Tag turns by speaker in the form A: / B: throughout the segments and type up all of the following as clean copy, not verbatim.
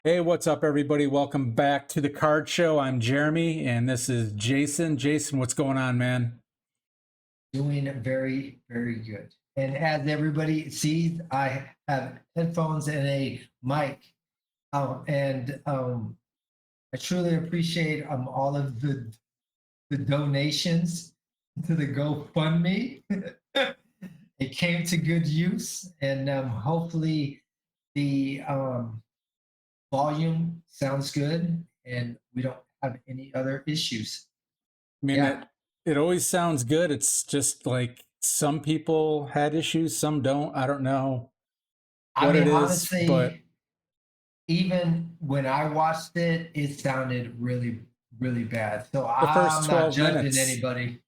A: Hey, what's up, everybody? Welcome back to the Card Show. I'm Jeremy, and this is Jason. Jason, what's going on, man?
B: Doing very, very good. And as everybody sees, I have headphones and a mic. And I truly appreciate all of the donations to the GoFundMe. It came to good use, and hopefully the volume sounds good, and we don't have any other issues.
A: I mean,
B: Yeah,
A: it always sounds good. It's just like some people had issues, some don't. I don't know
B: I
A: what
B: mean,
A: it is, but
B: honestly, even when I watched it, it sounded really, really bad. So
A: the first
B: I'm not
A: 12
B: judging
A: minutes.
B: anybody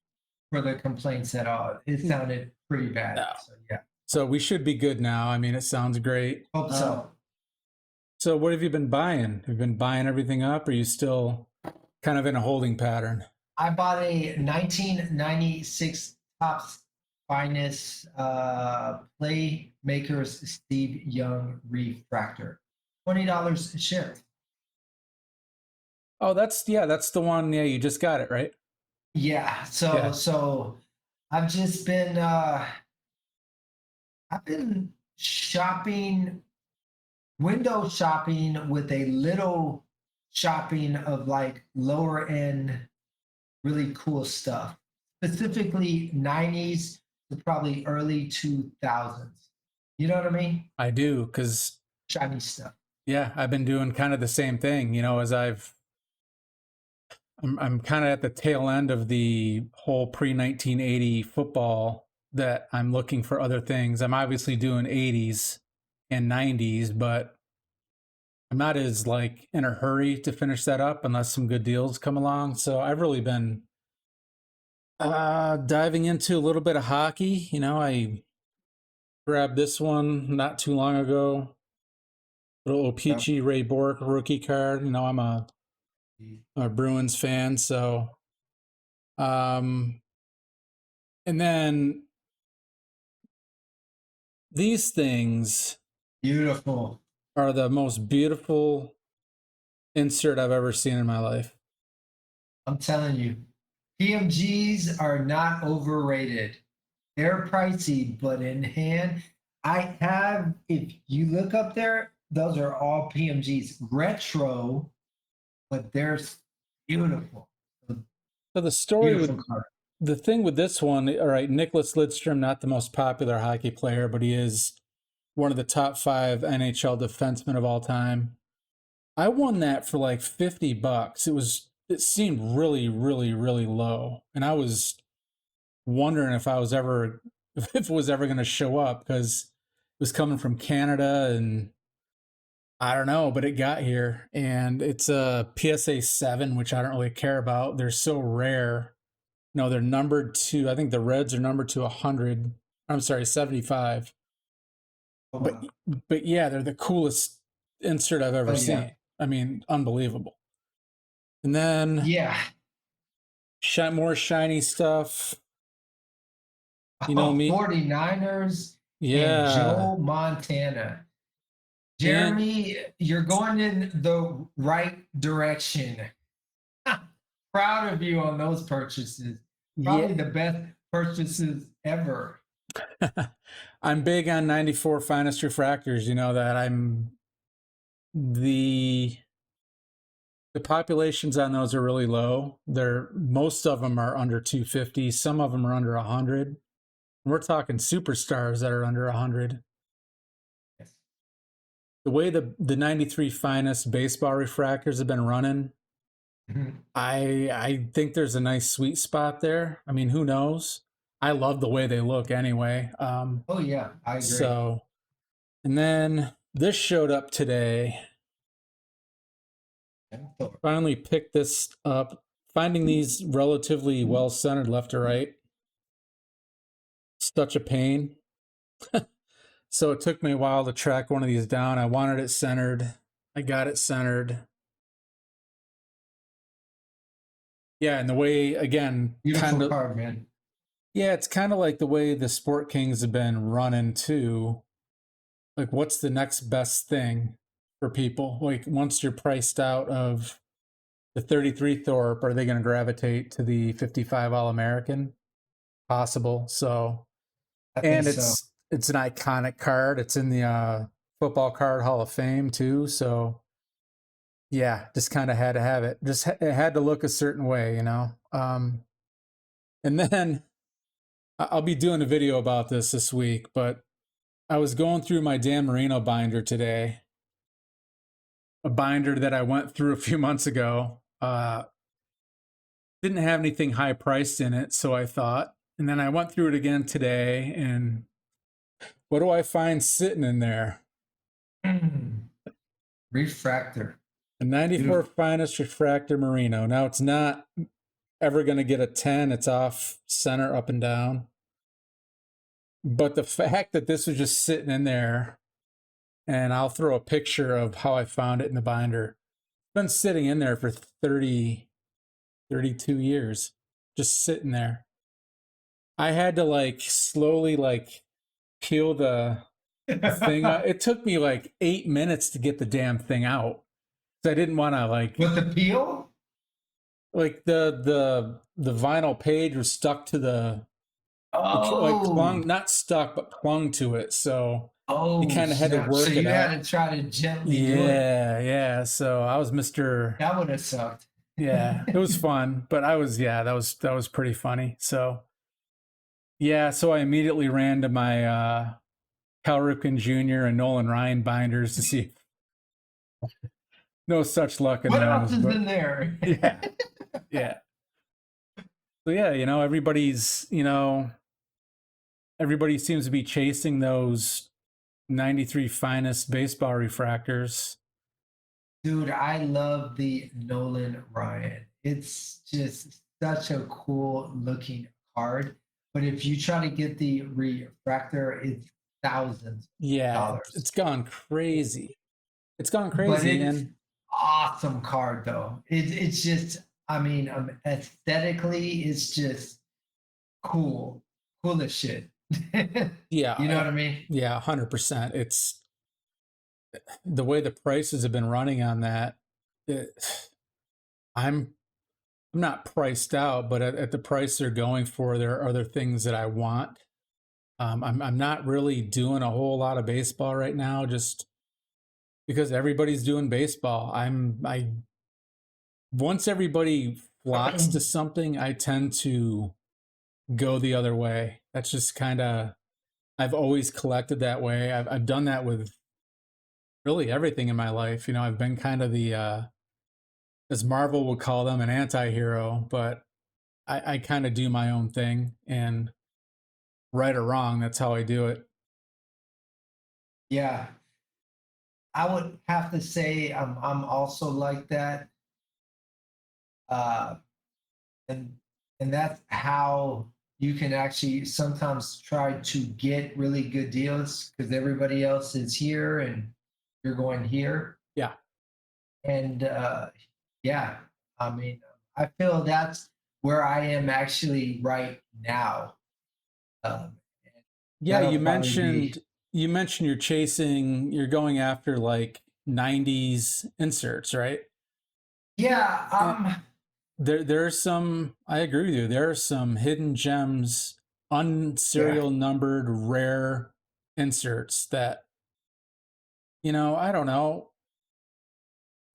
B: for the complaints at all. It sounded pretty bad.
A: No.
B: So yeah,
A: So we should be good now. I mean, it sounds great.
B: hope so.
A: So what have you been buying? Have you been buying everything up? Or are you still kind of in a holding pattern?
B: I bought a 1996 Topps Finest Playmakers Steve Young refractor. $20 shipped.
A: Oh, that's the one. Yeah, you just got it, right?
B: Yeah. So
A: Yeah.
B: so I've just been I've been shopping, window shopping with a little shopping of like lower end, really cool stuff, specifically 90s to probably early 2000s. You know what I mean?
A: I do, because
B: Shiny stuff.
A: yeah, I've been doing kind of the same thing, as I'm kind of at the tail end of the whole pre 1980 football that I'm looking for other things. I'm obviously doing 80s and 90s, but I'm not as like in a hurry to finish that up unless some good deals come along. So I've really been diving into a little bit of hockey. I grabbed this one not too long ago. Little
B: Yeah.
A: O-Pee-Chee Ray Bourque rookie card. I'm a Bruins fan, so um and then these things
B: Beautiful.
A: are the most beautiful insert I've ever seen in my life.
B: I'm telling you, PMGs are not overrated. They're pricey, but in hand, I have, if you look up there, those are all PMGs. Retro, but they're beautiful.
A: So the story
B: Beautiful
A: with
B: card.
A: the thing with this one, all right, Nicholas Lidstrom, not the most popular hockey player, but he is one of the top 5 NHL defensemen of all time. I won that for like $50. It seemed really, really, really low. And I was wondering if it was ever going to show up because it was coming from Canada and I don't know, but it got here and it's a PSA 7, which I don't really care about. They're so rare. No, they're numbered to, I think the Reds are numbered to 100. I'm sorry, 75.
B: Oh,
A: But
B: wow.
A: but yeah, they're the coolest insert I've ever
B: Oh, yeah.
A: seen. I mean, unbelievable. And then
B: Yeah.
A: more shiny stuff. You know
B: Oh,
A: me.
B: 49ers and
A: Yeah.
B: Joe Montana.
A: And
B: Jeremy, you're going in the right direction. Proud of you on those purchases.
A: yeah,
B: Probably the best purchases ever.
A: I'm big on 94 finest refractors. You know that the the populations on those are really low. Most of them are under 250. Some of them are under 100. We're talking superstars that are under 100.
B: Yes.
A: The way the 93 finest baseball refractors have been running,
B: Mhm.
A: I think there's a nice sweet spot there. I mean, who knows? I love the way they look anyway.
B: Oh, yeah, I agree.
A: So, and then this showed up today. Finally picked this up. Finding these relatively well centered left to right, such a pain. So it took me a while to track one of these down. I wanted it centered. I got it centered. Yeah, and the way, again,
B: Beautiful
A: kind of,
B: card, man.
A: yeah, it's kind of like the way the Sport Kings have been running too. Like, what's the next best thing? for people. Like once you're priced out of the 33 Thorpe, are they going to gravitate to the 55 All American? Possible. So,
B: I think
A: and
B: so.
A: it's an iconic card. It's in the Football Card Hall of Fame too. So yeah, just kind of had to have it. Just it had to look a certain way, you know. And then I'll be doing a video about this week, but I was going through my Dan Marino binder today, a binder that I went through a few months ago. Didn't have anything high priced in it, so I thought. And then I went through it again today, and what do I find sitting in there?
B: Refractor.
A: A 94
B: Beautiful.
A: finest refractor Merino. Now it's not ever going to get a 10. It's off center, up and down. But the fact that this was just sitting in there, and I'll throw a picture of how I found it in the binder. It's been sitting in there for 30, 32 years, just sitting there. I had to like slowly like peel the thing out. It took me like 8 minutes to get the damn thing out. So I didn't want to like
B: With the peel?
A: the vinyl page was stuck to the like
B: Oh,
A: clung, not stuck but clung to it. So you
B: oh,
A: kind of had to
B: snap. So
A: work it
B: you
A: out.
B: had to try to gently do it.
A: Yeah. So I was Mr.
B: That would have sucked.
A: Yeah, it was fun, but that was pretty funny. So yeah, so I immediately ran to my Cal Ripken Jr. and Nolan Ryan binders to see. No such luck in
B: What else
A: those,
B: is
A: but
B: in there?
A: yeah, yeah. So yeah, everybody seems to be chasing those 93 finest baseball refractors.
B: Dude, I love the Nolan Ryan. It's just such a cool looking card. But if you try to get the refractor, it's thousands of
A: Yeah,
B: dollars.
A: it's gone crazy. It's gone
B: But
A: crazy,
B: it's
A: and
B: awesome card though. It's just, I mean, aesthetically, it's just cool, cool as shit.
A: yeah,
B: You know what I mean?
A: yeah, 100%. It's the way the prices have been running on that. It, I'm I'm not priced out, but at the price they're going for, there are other things that I want. I'm not really doing a whole lot of baseball right now, just because everybody's doing baseball. I once everybody flocks to something, I tend to go the other way. That's just kind of I've always collected that way. I've done that with really everything in my life. You know, I've been kind of the as Marvel would call them, an anti-hero, but I kind of do my own thing, and right or wrong, that's how I do it.
B: Yeah, I would have to say I'm also like that. Uh, and and that's how you can actually sometimes try to get really good deals because everybody else is here and you're going here.
A: Yeah.
B: And yeah, I mean, I feel that's where I am actually right now. And
A: Yeah,
B: that'll probably be,
A: you're going after like 90s inserts, right?
B: yeah.
A: And there's some, I agree with you. There are some hidden gems,
B: Yeah,
A: unserial numbered rare inserts that, I don't know,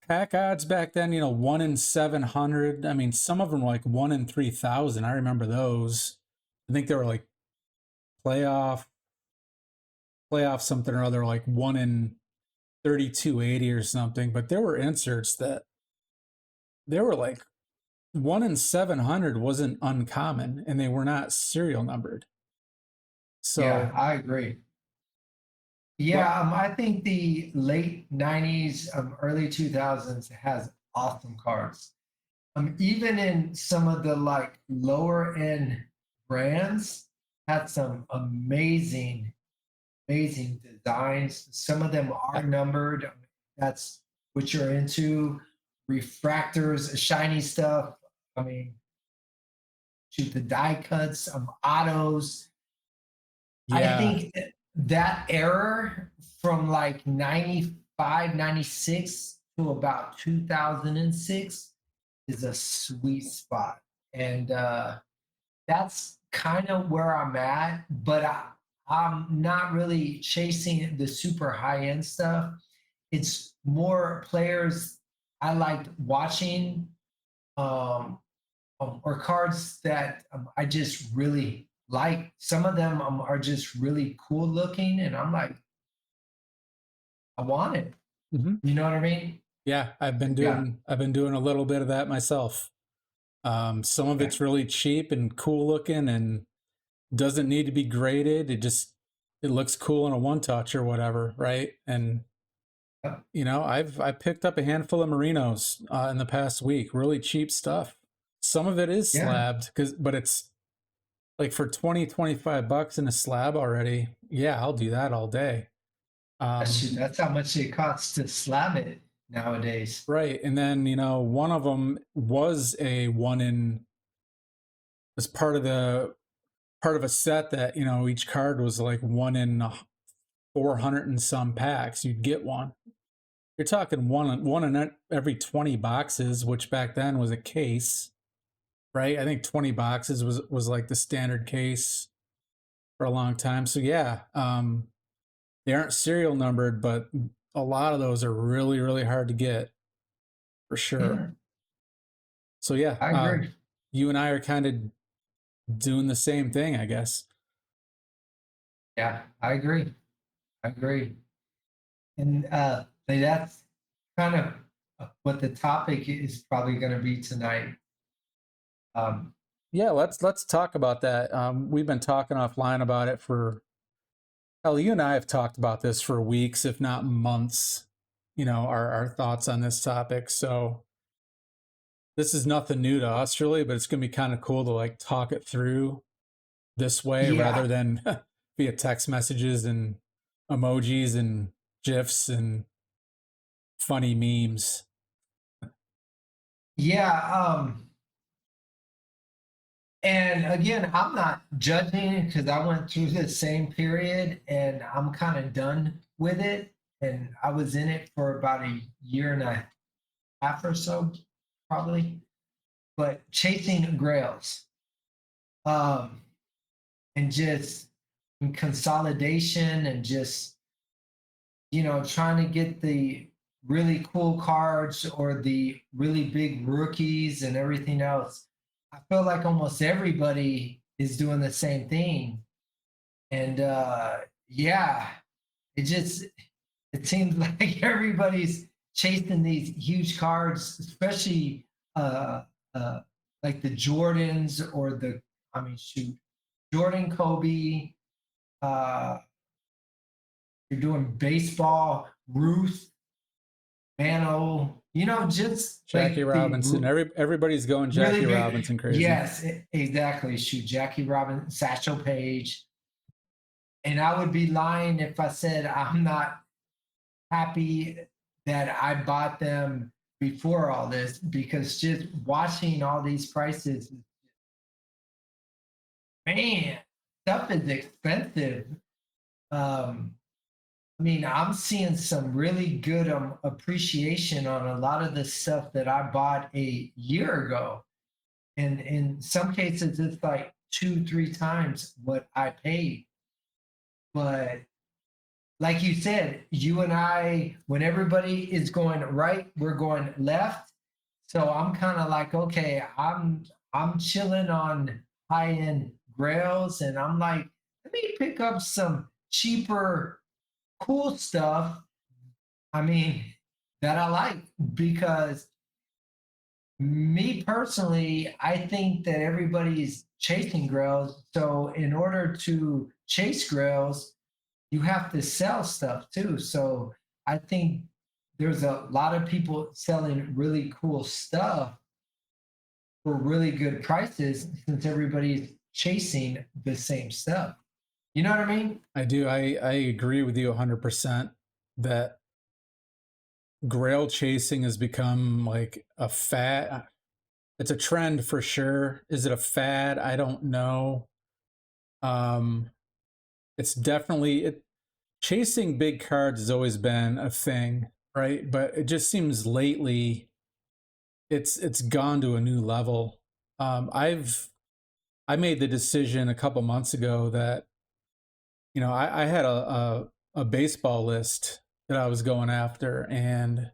A: pack odds back then, 1 in 700. I mean, some of them were like 1 in 3,000. I remember those. I think they were like playoff something or other, like 1 in 3280 or something. But there were inserts that they were like 1 in 700 wasn't uncommon, and they were not serial numbered.
B: yeah,
A: So,
B: I agree.
A: but
B: Yeah, I think the late 90s, early 2000s has awesome cards. Even in some of the like lower end brands, had some amazing, amazing designs. Some of them
A: yeah,
B: are numbered. That's what you're into. Refractors, shiny stuff. I mean, shoot the die cuts, autos. I
A: yeah,
B: think that era from like 90 596 to about 2006 is a sweet spot. And that's kind of where I'm at, but I'm not really chasing the super high end stuff. It's more players I liked watching, um, or cards that I just really like. Some of them are just really cool looking, and I'm like, I want it.
A: Hmm.
B: You know what I mean?
A: Yeah,
B: Yeah,
A: I've been doing a little bit of that myself. Some of
B: yeah,
A: it's really cheap and cool looking and doesn't need to be graded. It looks cool in a one touch or whatever, right? And
B: yeah,
A: I picked up a handful of merinos in the past week, really cheap stuff. Some of it is
B: yeah.
A: slabbed but it's like for 20, 25 bucks in a slab already. Yeah, I'll do that all day.
B: Shoot,
A: Um,
B: that's how much it costs to slab it nowadays.
A: right. And then, one of them was a one in, was part of a set that, each card was like one in 400 and some packs. You'd get one. You're talking one in every 20 boxes, which back then was a case, right? I think 20 boxes was like the standard case for a long time. So yeah, they aren't serial numbered, but a lot of those are really, really hard to get for sure.
B: Yeah,
A: So yeah,
B: I agree.
A: you and I are kind of doing the same thing, I guess.
B: Yeah, I agree. I agree. And like, that's kind of what the topic is probably going to be tonight. Um,
A: Yeah, let's talk about that. We've been talking offline about it for hell. You and I have talked about this for weeks, if not months. Our thoughts on this topic. So this is nothing new to us, really, but it's gonna be kind of cool to like talk it through this way
B: yeah,
A: rather than via text messages and emojis and gifs and funny memes.
B: yeah. And again, I'm not judging because I went through the same period and I'm kind of done with it. And I was in it for about a year and a half or so, probably. But chasing grails, um, and just consolidation and just trying to get the really cool cards or the really big rookies and everything else. I feel like almost everybody is doing the same thing. And yeah, it seems like everybody's chasing these huge cards, especially uh, uh, like the Jordans or I mean, shoot, Jordan, Kobe, uh, you're doing baseball, Ruth, Mano, just
A: Jackie
B: like the
A: Robinson, everybody's going
B: really
A: Jackie
B: big.
A: Robinson crazy.
B: Yes, exactly. Shoot, Jackie Robinson, Satchel Paige. And I would be lying if I said I'm not happy that I bought them before all this because just watching all these prices, man, stuff is expensive. Um, I mean, I'm seeing some really good appreciation on a lot of the stuff that I bought a year ago. And in some cases, it's like two, three times what I paid. But like you said, you and I, when everybody is going right, we're going left. So I'm kind of like, okay, I'm chilling on high end grails, and I'm like, let me pick up some cheaper, cool stuff. I mean, that I like because me personally, I think that everybody's chasing grails. So in order to chase grails, you have to sell stuff too. So I think there's a lot of people selling really cool stuff for really good prices since everybody's chasing the same stuff. You know what I mean?
A: I do. I agree with you 100% that grail chasing has become like a fad. It's a trend for sure. Is it a fad? I don't know. Um, it's definitely it. chasing big cards has always been a thing, right? But it just seems lately it's gone to a new level. I made the decision a couple months ago that I had a baseball list that I was going after, and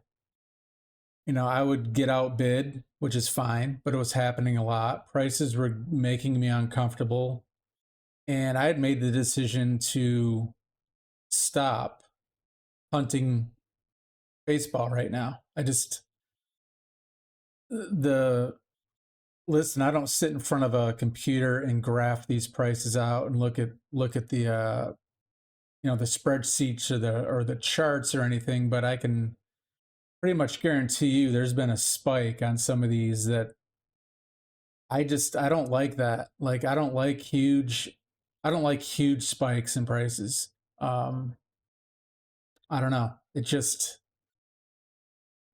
A: I would get outbid, which is fine, but it was happening a lot. Prices were making me uncomfortable, and I had made the decision to stop hunting baseball right now. I just the listen, I don't sit in front of a computer and graph these prices out and look at the the spreadsheets or the charts or anything, but I can pretty much guarantee you there's been a spike on some of these that I don't like that. Like I don't like huge spikes in prices. Um I don't know. It just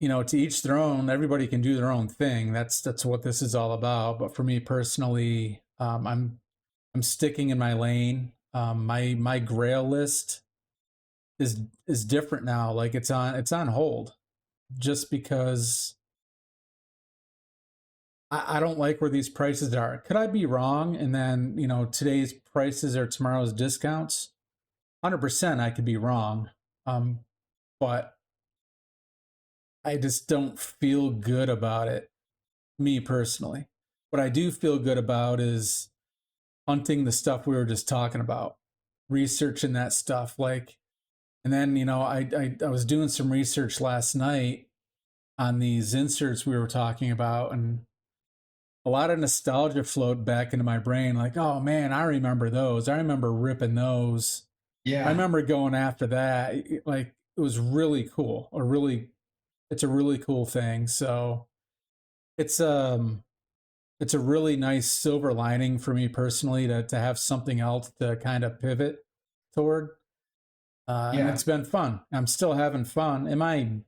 A: to each their own. Everybody can do their own thing. That's what this is all about. But for me personally, I'm sticking in my lane. My Grail list is different now. Like it's on hold just because I don't like where these prices are. Could I be wrong? And then today's prices are tomorrow's discounts. 100%, I could be wrong. But I just don't feel good about it, me personally. What I do feel good about is hunting the stuff we were just talking about, researching that stuff. Like, and then I was doing some research last night on these inserts we were talking about, and a lot of nostalgia flowed back into my brain. Like, oh man, I remember those. I remember ripping those. I
B: Yeah.
A: remember going after that. Like, it was really cool. It's a really cool thing. So it's it's a really nice silver lining for me personally to have something else to kind of pivot toward. And
B: Yeah.
A: it's been fun. I'm still having fun.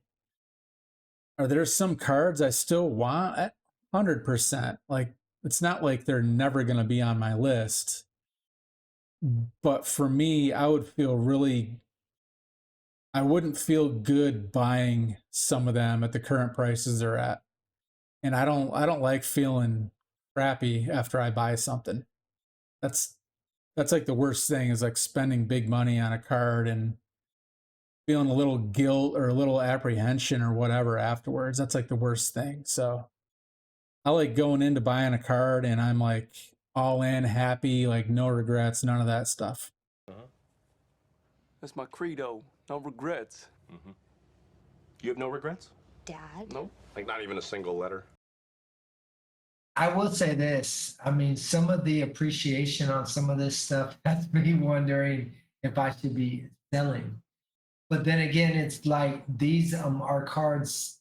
A: Are there some cards I still want? 100%. Like, it's not like they're never going to be on my list. But for me, I wouldn't feel good buying some of them at the current prices they're at. And I don't like feeling crappy after I buy something. That's that's like the worst thing, is like spending big money on a card and feeling a little guilt or a little apprehension or whatever afterwards. That's like the worst thing. So I like going into buying a card and I'm like all in, happy, like no regrets, none of that stuff.
C: Uh-huh.
D: That's my credo. No regrets.
C: You have no regrets?
E: Dad?
C: No? Like not even a single letter?
B: I will say this. I mean, some of the appreciation on some of this stuff has me wondering if I should be selling. But then again, it's like these are cards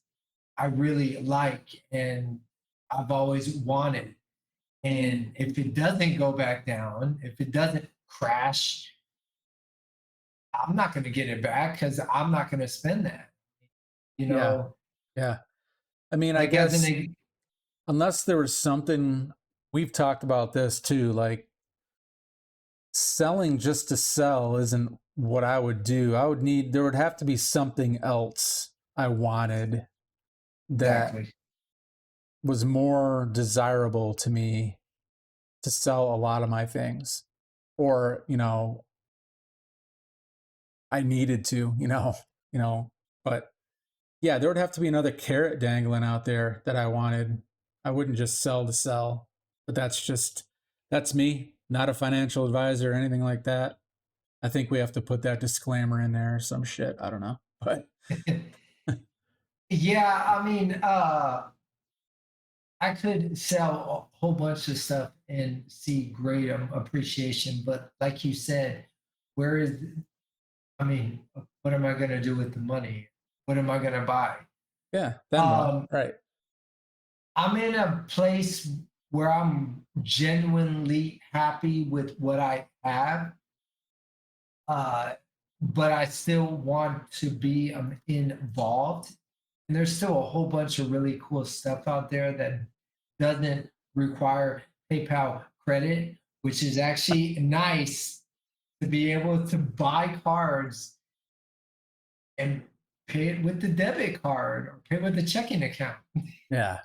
B: I really like and I've always wanted. And if it doesn't go back down, if it doesn't crash, I'm not going to get it back because I'm not going to spend that. You
A: Yeah.
B: know,
A: Yeah. I mean, I
B: like as
A: guess
B: an
A: unless there was something, we've talked about this too, like selling just to sell isn't what I would do. There would have to be something else I wanted that
B: exactly.
A: was more desirable to me to sell a lot of my things. Or, I needed to, but yeah, there would have to be another carrot dangling out there that I wanted. I wouldn't just sell to sell, but that's me, not a financial advisor or anything like that. I think we have to put that disclaimer in there or some shit. I don't know, but
B: Yeah, I mean, I could sell a whole bunch of stuff and see great appreciation, but like you said, where is, I mean, what am I going to do with the money? What am I going to buy?
A: yeah, then what?
B: Um,
A: Right.
B: I'm in a place where I'm genuinely happy with what I have, uh, but I still want to be involved. And there's still a whole bunch of really cool stuff out there that doesn't require PayPal credit, which is actually nice to be able to buy cards and pay it with the debit card or pay with the checking account.
A: Yeah.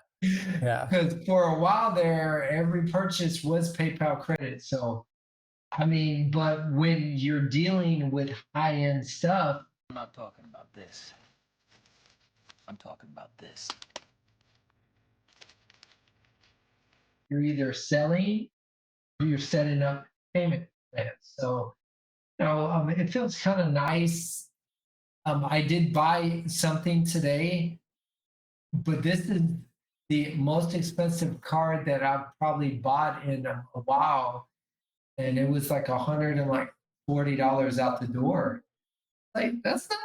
A: Yeah.
B: Because for a while there, every purchase was PayPal credit. So, I mean, but when you're dealing with high end stuff,
E: I'm not talking about this. I'm talking about this.
B: you're either selling or you're setting up payment plans. So, it feels kind of nice. I did buy something today, but this is the most expensive card that I've probably bought in a while, and it was like $140 out the door. Like that's not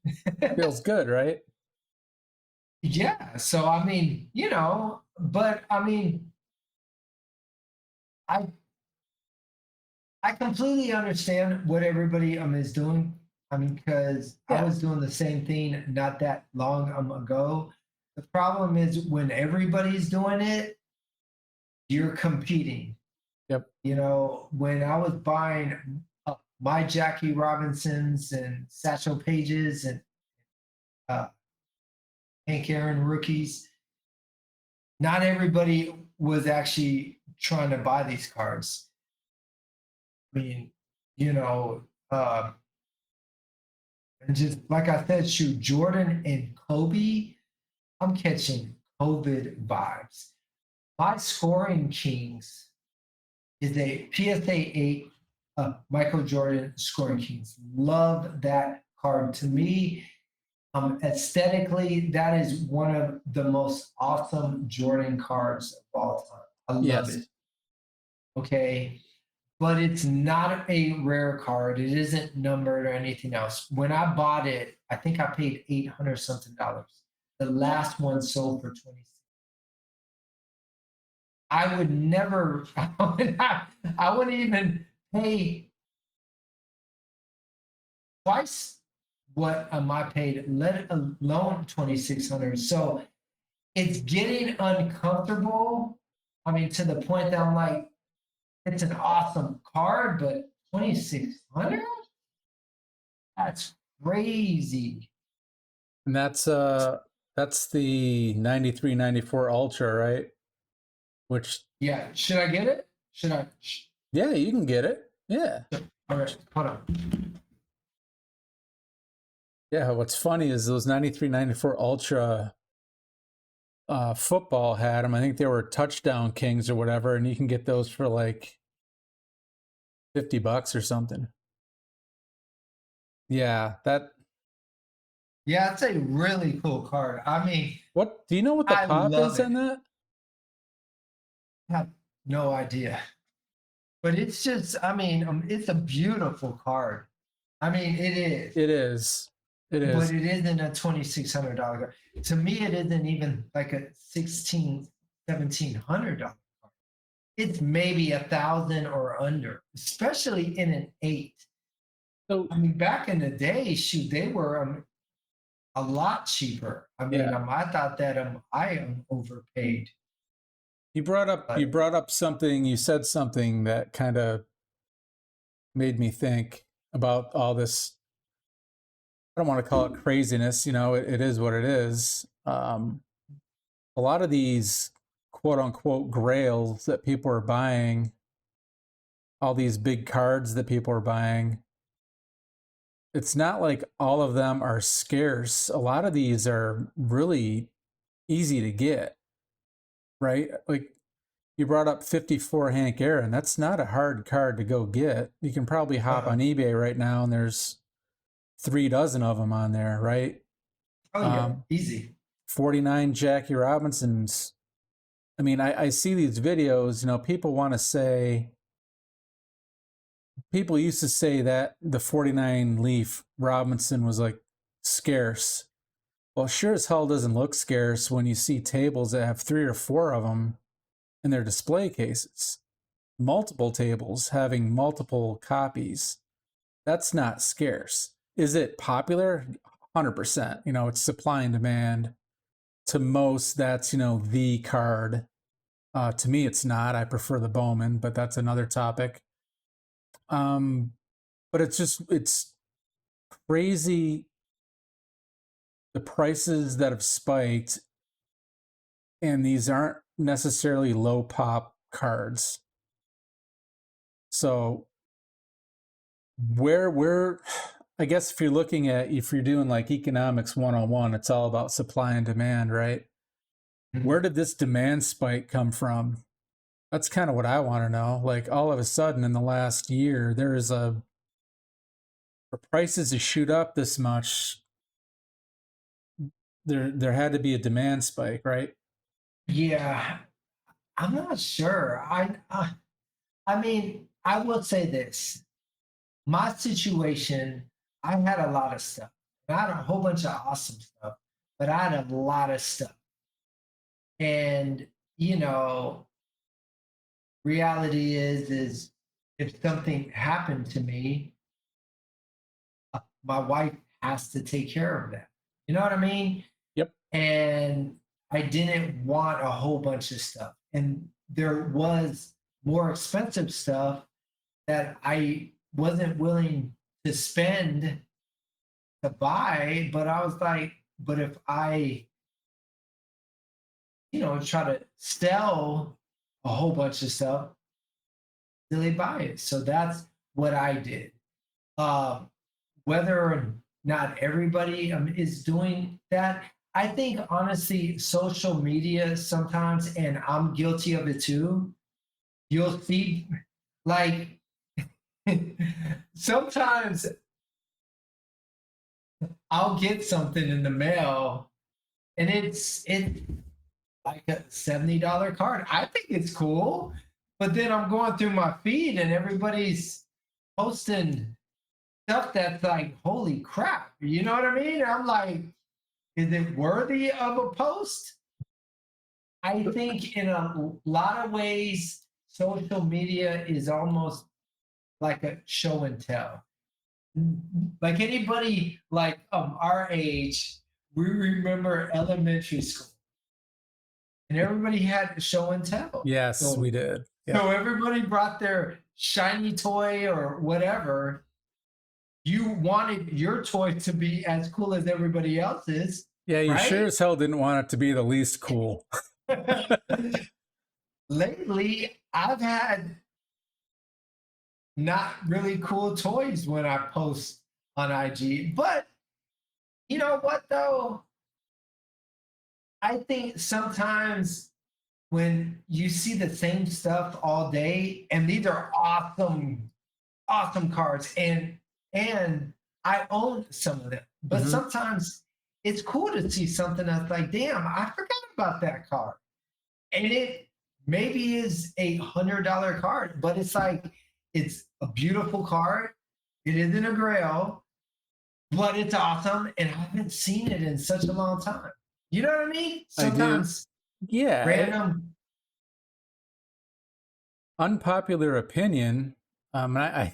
B: that bad.
A: Feels good, right?
B: Yeah. So I mean, but I mean, I I completely understand what everybody is doing. I mean, because I
A: Yeah.
B: was doing the same thing not that long ago. The problem is when everybody's doing it, you're competing.
A: Yep.
B: When I was buying my Jackie Robinsons and Satchel Pages and uh, Hank Aaron rookies, not everybody was actually trying to buy these cards. I mean, you know, uh, and just like I said, shoot, Jordan and Kobe, I'm catching COVID vibes. My scoring kings is a PSA 8 Michael Jordan scoring kings. Love that card. To me, aesthetically, that is one of the most awesome Jordan cards of all time. I love
A: Yes.
B: it. Okay. But it's not a rare card. It isn't numbered or anything else. When I bought it, I think I paid 800 something dollars. The last one sold for 20. I would never, I wouldn't even pay twice what I paid, let alone 2,600. So it's getting uncomfortable. I mean, to the point that I'm like, it's an awesome card, but 2,600? That's crazy.
A: And that's the 93 94 Ultra, right? Which
B: Yeah. Should I get it? Should I?
A: yeah, you can get it. Yeah.
B: All right. Hold on.
A: Yeah, what's funny is those 93 94 Ultra football had them. I think they were touchdown kings or whatever, and you can get those for like $50 or something. Yeah,
B: Yeah, it's a really cool card. I mean,
A: what do you know what the
B: I
A: pop
B: love
A: is in
B: it.
A: that?
B: I have no idea. But it's just, I mean, it's a beautiful card. I mean, it is.
A: It is. It is.
B: But it isn't a $2,600 card. To me, it isn't even like a $1,700 card. It's maybe 1,000 or under, especially in an 8.
A: So
B: I mean, back in the day, shoot, they were a lot cheaper. I mean,
A: Yeah.
B: I thought that I am overpaid.
A: you brought up something, you said something that kind of made me think about all this. I don't want to call it craziness, it is what it is. A lot of these quote unquote grails that people are buying, all these big cards that people are buying, it's not like all of them are scarce. A lot of these are really easy to get, right? Like you brought up 54 Hank Aaron. That's not a hard card to go get. You can probably hop on eBay right now and there's 3 dozen of them on there, right?
B: Oh, yeah, easy.
A: 49 Jackie Robinsons. I mean, I see these videos, people want to say, people used to say that the 49 Leaf Robinson was like scarce. Well, sure as hell doesn't look scarce when you see tables that have 3 or 4 of them in their display cases. Multiple tables having multiple copies. That's not scarce. Is it popular? 100%. It's supply and demand. To most, that's, the card. To me, it's not. I prefer the Bowman, but that's another topic. but it's crazy the prices that have spiked, and these aren't necessarily low pop cards. So where I guess if you're doing like economics 101, it's all about supply and demand, right? Where did this demand spike come from? That's kind of what I want to know. Like all of a sudden in the last year, for prices to shoot up this much, there had to be a demand spike, right?
B: Yeah, I'm not sure. I mean, I will say this. My situation, I had a lot of stuff. I had a whole bunch of awesome stuff, but I had a lot of stuff. And, you know, reality is if something happened to me, my wife has to take care of that. You know what I mean?
A: Yep.
B: And I didn't want a whole bunch of stuff. And there was more expensive stuff that I wasn't willing to spend to buy, but I was like, but if I, try to sell a whole bunch of stuff, really buy it. So that's what I did. Um, whether or not everybody is doing that, I think honestly, social media sometimes, and I'm guilty of it too. You'll see, like, sometimes I'll get something in the mail, and it's like a $70 card. I think it's cool, but then I'm going through my feed, and everybody's posting stuff that's like, holy crap. You know what I mean? I'm like, is it worthy of a post? I think in a lot of ways, social media is almost like a show and tell. Like anybody like our age, we remember elementary school, and everybody had show and tell.
A: Yes,
B: So,
A: we did.
B: so everybody brought their shiny toy or whatever. You wanted your toy to be as cool as everybody else's.
A: Yeah, you
B: right?
A: sure as hell didn't want it to be the least cool.
B: Lately, I've had not really cool toys when I post on IG. But you know what, though? I think sometimes when you see the same stuff all day, and these are awesome, awesome cards, and I own some of them, but
A: Mhm.
B: sometimes it's cool to see something that's like, damn, I forgot about that card. And it maybe is $100 card, but it's like it's a beautiful card. It isn't a Grail, but it's awesome, and I haven't seen it in such a long time. You know what I mean?
A: I do.
B: Sometimes
A: Yeah.
B: random.
A: Unpopular opinion. I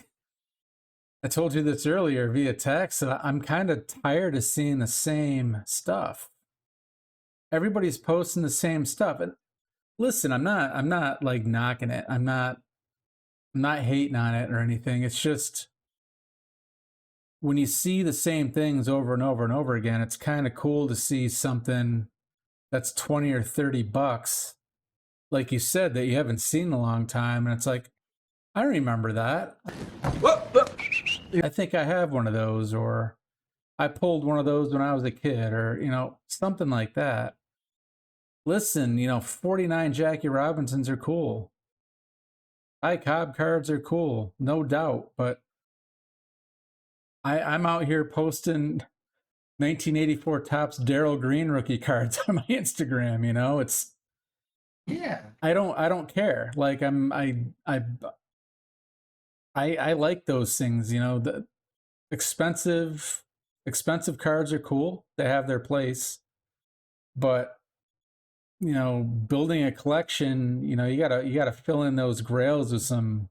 A: told you this earlier via text that I'm kind of tired of seeing the same stuff. Everybody's posting the same stuff. And listen, I'm not like knocking it. I'm not hating on it or anything. It's just when you see the same things over and over and over again, it's kind of cool to see something that's 20 or 30 bucks, like you said, that you haven't seen in a long time. And it's like, I remember that. I think I have one of those, or I pulled one of those when I was a kid, or, something like that. Listen, 49 Jackie Robinsons are cool. High Cobb cards are cool, no doubt. But I'm out here posting 1984 Topps Darryl Green rookie cards on my Instagram. It's
B: Yeah.
A: I don't care. Like I like those things. The expensive cards are cool. They have their place, but building a collection, you gotta fill in those grails with some.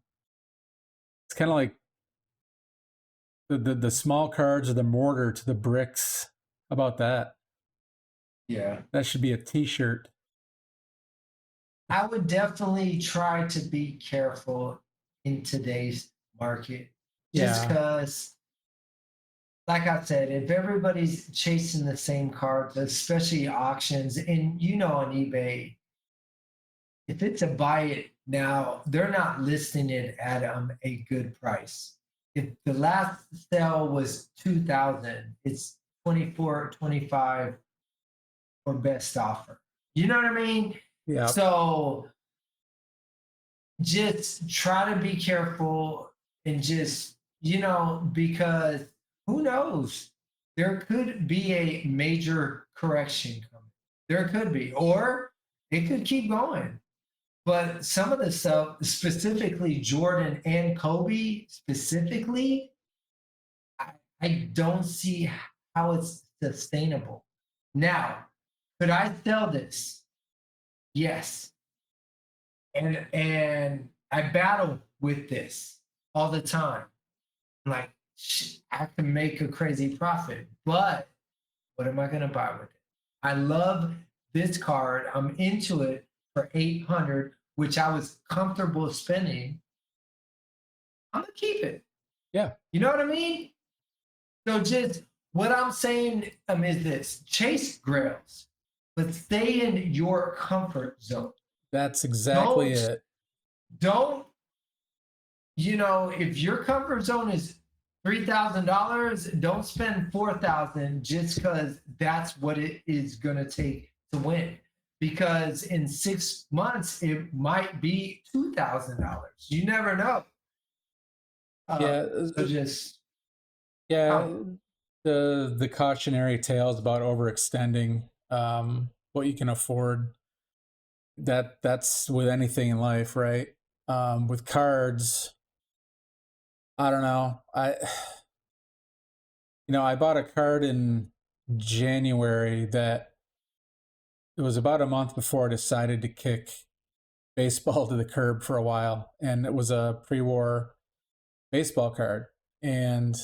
A: It's kind of like the small cards or the mortar to the bricks. How about that?
B: Yeah.
A: That should be a T-shirt.
B: I would definitely try to be careful in today's market. Just
A: Yeah.
B: because, like I said, if everybody's chasing the same cards, especially auctions, and on eBay, if it's a buy it now, they're not listing it at a good price. If the last sale was 2,000, it's 24, 25 or best offer. You know what I mean?
A: Yeah.
B: So just try to be careful and just, because who knows? There could be a major correction coming. There could be, or it could keep going. But some of the stuff, specifically Jordan and Kobe, specifically, I don't see how it's sustainable. Now, could I sell this? Yes. And I battle with this all the time. Like, I can make a crazy profit, but what am I going to buy with it? I love this card. I'm into it for 800, which I was comfortable spending. I'm gonna keep it.
A: Yeah.
B: You know what I mean? So just what I'm saying is this: chase grails, but stay in your comfort zone.
A: That's exactly
B: Don't
A: it.
B: don't if your comfort zone is $3,000, don't spend 4,000 just because that's what it is gonna take to win. Because in 6 months it might be $2,000. You never know.
A: Yeah.
B: So just
A: Yeah.
B: oh,
A: The cautionary tales about overextending what you can afford. That's with anything in life, right? With cards, I don't know. I bought a card in January that it was about a month before I decided to kick baseball to the curb for a while, and it was a pre-war baseball card, and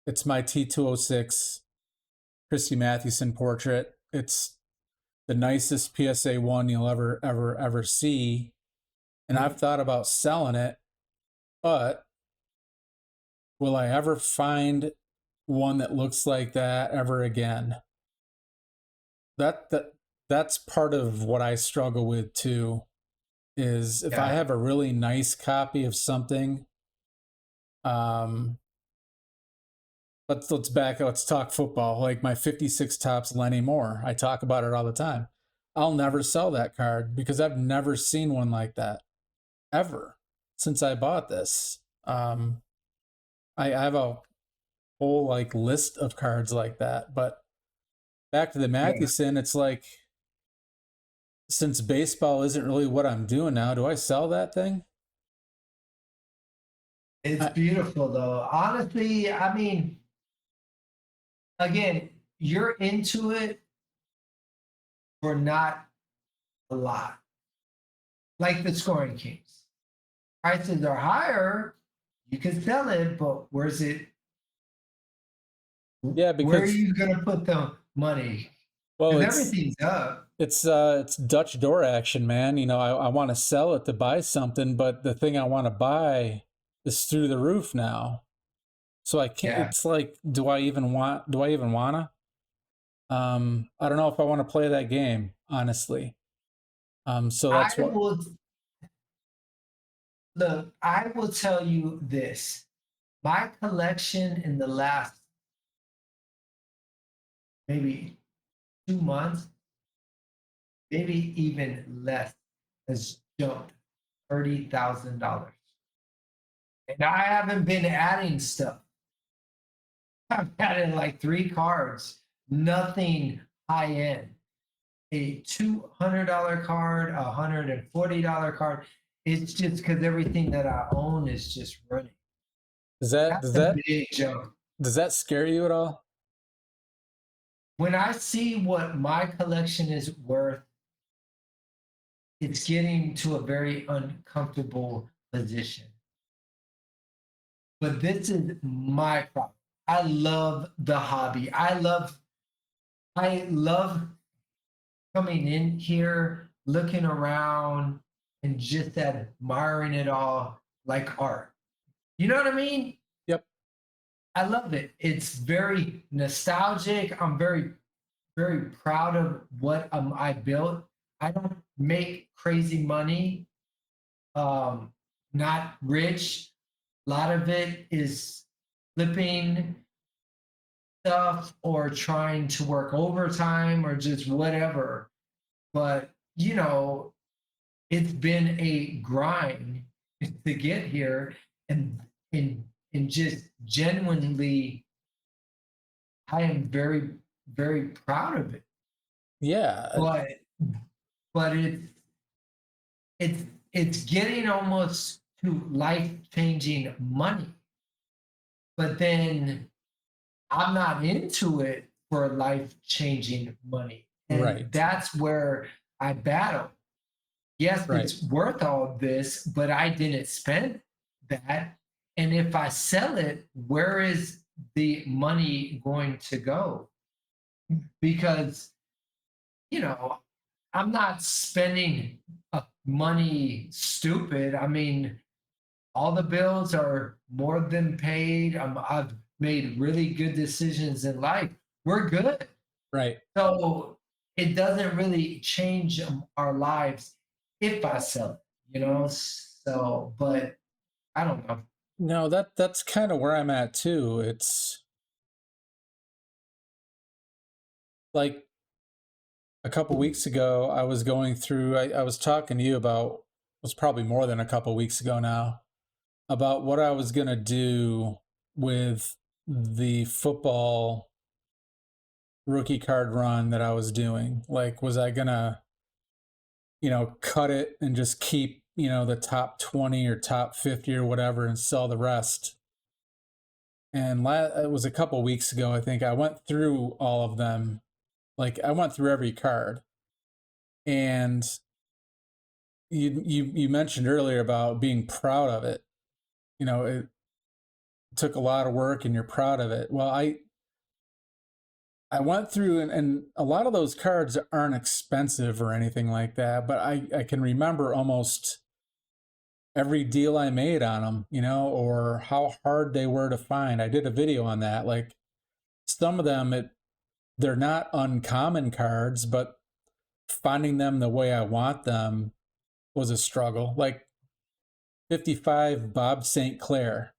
A: it's my T206 Christy Mathewson portrait. It's the nicest PSA 1 you'll ever see, and I've thought about selling it, but will I ever find one that looks like that ever again? That's part of what I struggle with too, is if I
B: yeah.
A: have a really nice copy of something, um let's talk football, like my 56 tops Lenny Moore. I talk about it all the time. I'll never sell that card because I've never seen one like that ever since I bought this. I have a whole like list of cards like that, but back to the
B: Yeah.
A: Mathewson, it's like, since baseball isn't really what I'm doing now, do I sell that thing?
B: It's
A: I,
B: beautiful though. Honestly, I mean, again, you're into it for not a lot. Like the scoring kings. Prices are higher, you can sell it, but where's it?
A: yeah,
B: Where are
A: because,
B: you gonna put the money?
A: well,
B: Because
A: it's
B: everything's up.
A: it's Dutch door action, man. I want to sell it to buy something, but the thing I want to buy is through the roof now. So I can't.
B: Yeah.
A: It's like, do I even wanna? I don't know if I want to play that game, honestly. So
B: I
A: that's what.
B: will look, I will tell you this. My collection in the last maybe 2 months, maybe even less, has jumped $30,000. And I haven't been adding stuff. I've added like 3 cards, nothing high end. A $200 card, a $140 card. It's just because everything that I own is just running.
A: Does that
B: That's
A: does
B: a
A: that
B: big jump.
A: does that scare you at all?
B: When I see what my collection is worth, it's getting to a very uncomfortable position. But this is my problem. I love the hobby. I love coming in here, looking around, and just admiring it all like art. You know what I mean?
A: Yep.
B: I love it. It's very nostalgic. I'm very, very proud of what I built. I don't make crazy money. Um, not rich. A lot of it is flipping stuff or trying to work overtime or just whatever. But it's been a grind to get here, and and just genuinely, I am very, very proud of it.
A: Yeah,
B: But it's it's getting almost to life changing money. But then I'm not into it for life changing money. And
A: right,
B: that's where I battle. Yes,
A: right.
B: it's worth all this, but I didn't spend that. And if I sell it, where is the money going to go? Because, you know, I'm not spending money stupid. I mean, all the bills are more than paid. I've made really good decisions in life. We're good.
A: Right.
B: So it doesn't really change our lives if I sell it. So, but I don't know.
A: No, that's kind of where I'm at too. It's like a couple weeks ago, I was going through, I was talking to you about, it was probably more than a couple weeks ago now, about what I was going to do with the football rookie card run that I was doing. Like, was I going to, cut it and just keep, the top 20 or top 50 or whatever and sell the rest? And it was a couple weeks ago, I think I went through all of them. Like, I went through every card. And you mentioned earlier about being proud of it. It took a lot of work and you're proud of it. Well, I went through, and a lot of those cards aren't expensive or anything like that, but I can remember almost every deal I made on them, or how hard they were to find. I did a video on that. Like, some of them, they're not uncommon cards, but finding them the way I want them was a struggle. Like 55 Bob St. Clair,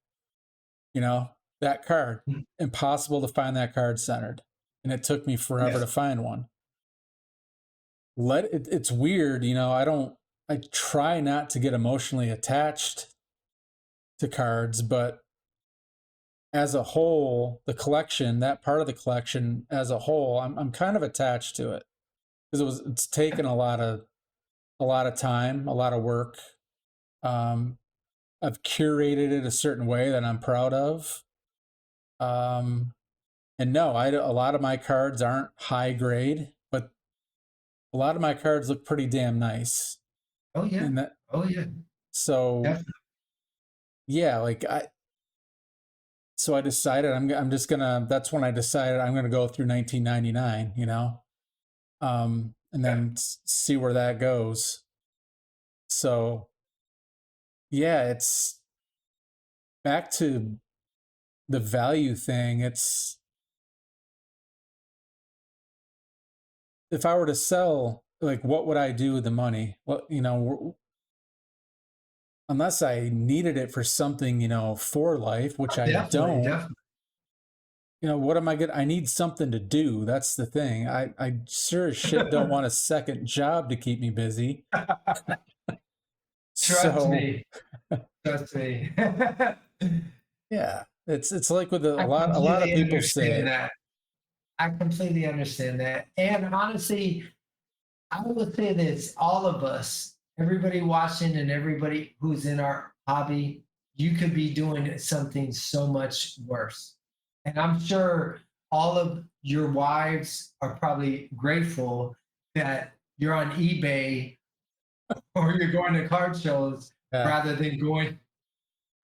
A: that card,
B: Mm.
A: impossible to find that card centered. And it took me forever
B: Yes.
A: to find one. It's weird, I try not to get emotionally attached to cards, but as a whole, the collection, that part of the collection as a whole, I'm kind of attached to it because it's taken a lot of time, a lot of work. Um, I've curated it a certain way that I'm proud of. And no, a lot of my cards aren't high grade, but a lot of my cards look pretty damn nice.
B: Oh yeah.
A: And that,
B: Oh yeah.
A: so
B: Definitely.
A: yeah, so I decided I'm just gonna. That's when I decided I'm gonna go through 1999. And
B: Yeah.
A: then see where that goes. So yeah, it's back to the value thing. It's, if I were to sell, like, what would I do with the money? Well, unless I needed it for something, for life, which I
B: Definitely.
A: don't,
B: Definitely.
A: what am I going to, I need something to do. That's the thing. I sure as shit don't want a second job to keep me busy.
B: Trust
A: So
B: me. Trust me.
A: yeah, it's like with a
B: I
A: lot of
B: completely
A: people say
B: understand
A: it.
B: that. I completely understand that. And honestly, I will say this, all of us, everybody watching and everybody who's in our hobby, you could be doing something so much worse. And I'm sure all of your wives are probably grateful that you're on eBay or you're going to card shows
A: Yeah,
B: rather than going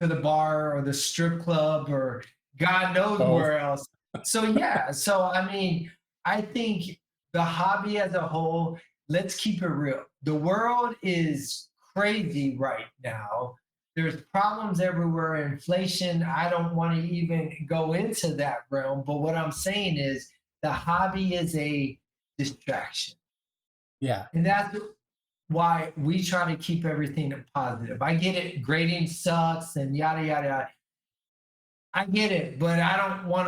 B: to the bar or the strip club or God knows
A: both.
B: where else. So yeah, so I mean, I think the hobby as a whole, let's keep it real. The world is crazy right now. there's problems everywhere, inflation. I don't want to even go into that realm, but what I'm saying is the hobby is a distraction.
A: Yeah.
B: And that's why we try to keep everything positive. I get it, grading sucks and yada yada yada. I get it, but I don't want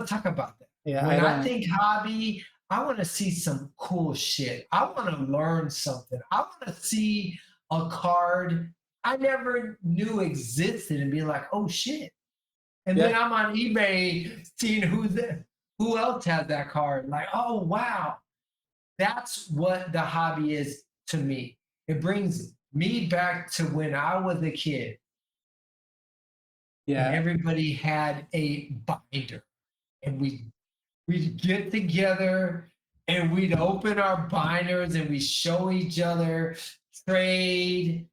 B: to talk about that.
A: Yeah.
B: When
A: I
B: I
A: don't.
B: think hobby, I want to see some cool shit. I want to learn something. I want to see a card I never knew existed and be like, oh shit. And then
A: Yeah.
B: I'm on eBay seeing who else has that card. Like, oh wow. That's what the hobby is to me. It brings me back to when I was a kid and
A: Yeah.
B: everybody had a binder and we'd get together and we'd open our binders and we show each other, trade,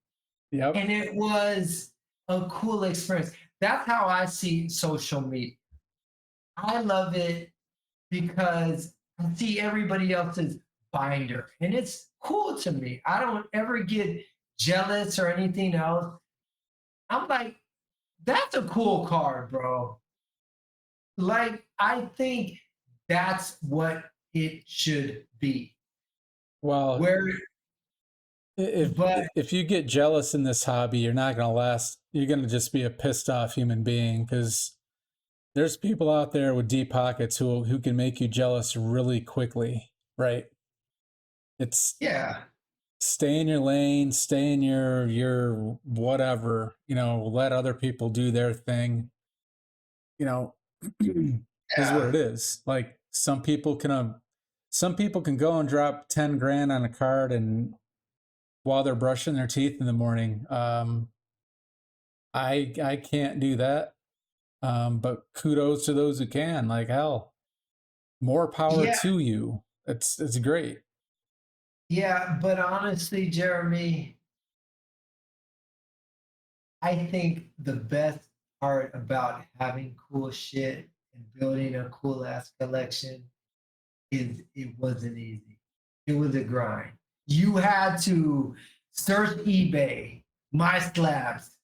A: Yep.
B: and it was a cool experience. That's how I see social media. I love it because I see everybody else's binder and it's cool to me. I don't ever get jealous or anything else. I'm like, that's a cool card, bro. Like, I think that's what it should be.
A: Well,
B: Where,
A: if
B: but
A: if you get jealous in this hobby, you're not gonna last. You're gonna just be a pissed off human being because there's people out there with deep pockets who can make you jealous really quickly, right? It's
B: yeah,
A: stay in your lane, stay in your whatever, let other people do their thing. You know, is what
B: yeah,
A: it is. Like some people can go and drop 10 grand on a card and while they're brushing their teeth in the morning. I can't do that. But kudos to those who can. Like hell, more power
B: yeah,
A: to you. It's great.
B: yeah. But honestly, Jeremy, I think the best part about having cool shit and building a cool ass collection is it wasn't easy. It was a grind. You had to search eBay, my slabs,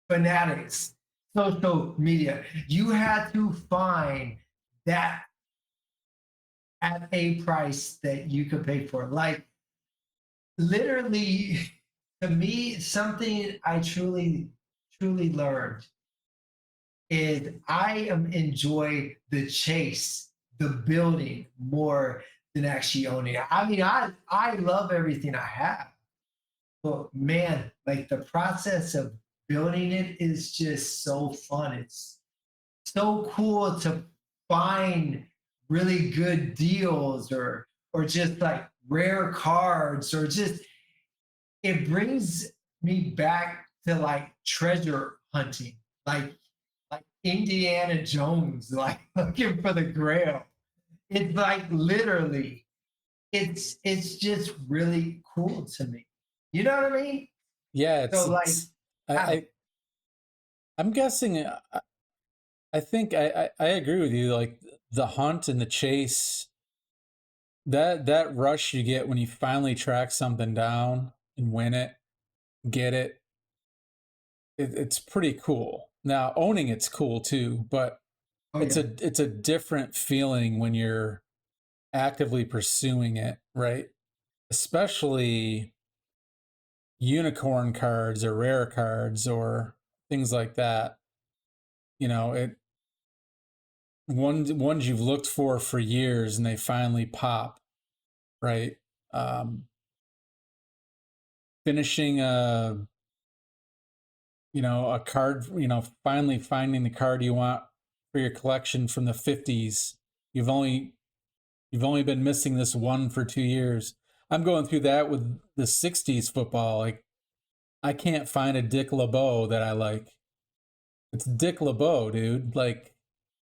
B: fanatics, social media. You had to find that at a price that you could pay for. Like literally, to me, something I truly learned is I am enjoy the chase, the building more than actually owning it. I mean, I love everything I have, but man, like the process of building it is just so fun. It's so cool to find really good deals or just like rare cards or just it brings me back to like treasure hunting, like like Indiana Jones, like looking for the Grail. It's like literally, it's just really cool to me. You know what I mean?
A: Yeah,
B: So like,
A: I,
B: I don't,
A: I I'm guessing. I think I agree with you. Like the hunt and the chase, that rush you get when you finally track something down and win it, get it, it's pretty cool. Now owning it's cool too, but
B: oh
A: it's
B: yeah,
A: a different feeling when you're actively pursuing it, right? Especially unicorn cards or rare cards or things like that. It ones you've looked for years and they finally pop, right? Um, finishing a card, finally finding the card you want for your collection from the 50s. You've only been missing this one for 2 years. I'm going through that with the 60s football. Like I can't find a Dick LeBeau that I like. It's Dick LeBeau, dude. Like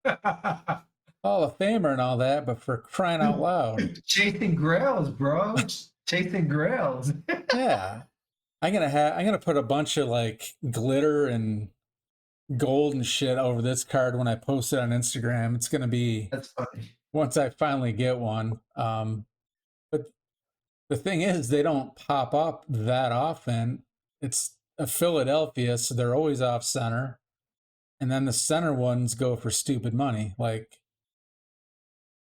A: Hall of Famer and all that, but for crying out loud.
B: chasing grails, bro, chasing grails.
A: Yeah. I'm gonna put a bunch of like glitter and gold and shit over this card when I post it on Instagram. It's gonna be
B: That's funny.
A: once I finally get one. But the thing is, they don't pop up that often. It's a Philadelphia, so they're always off center. And then the center ones go for stupid money. Like,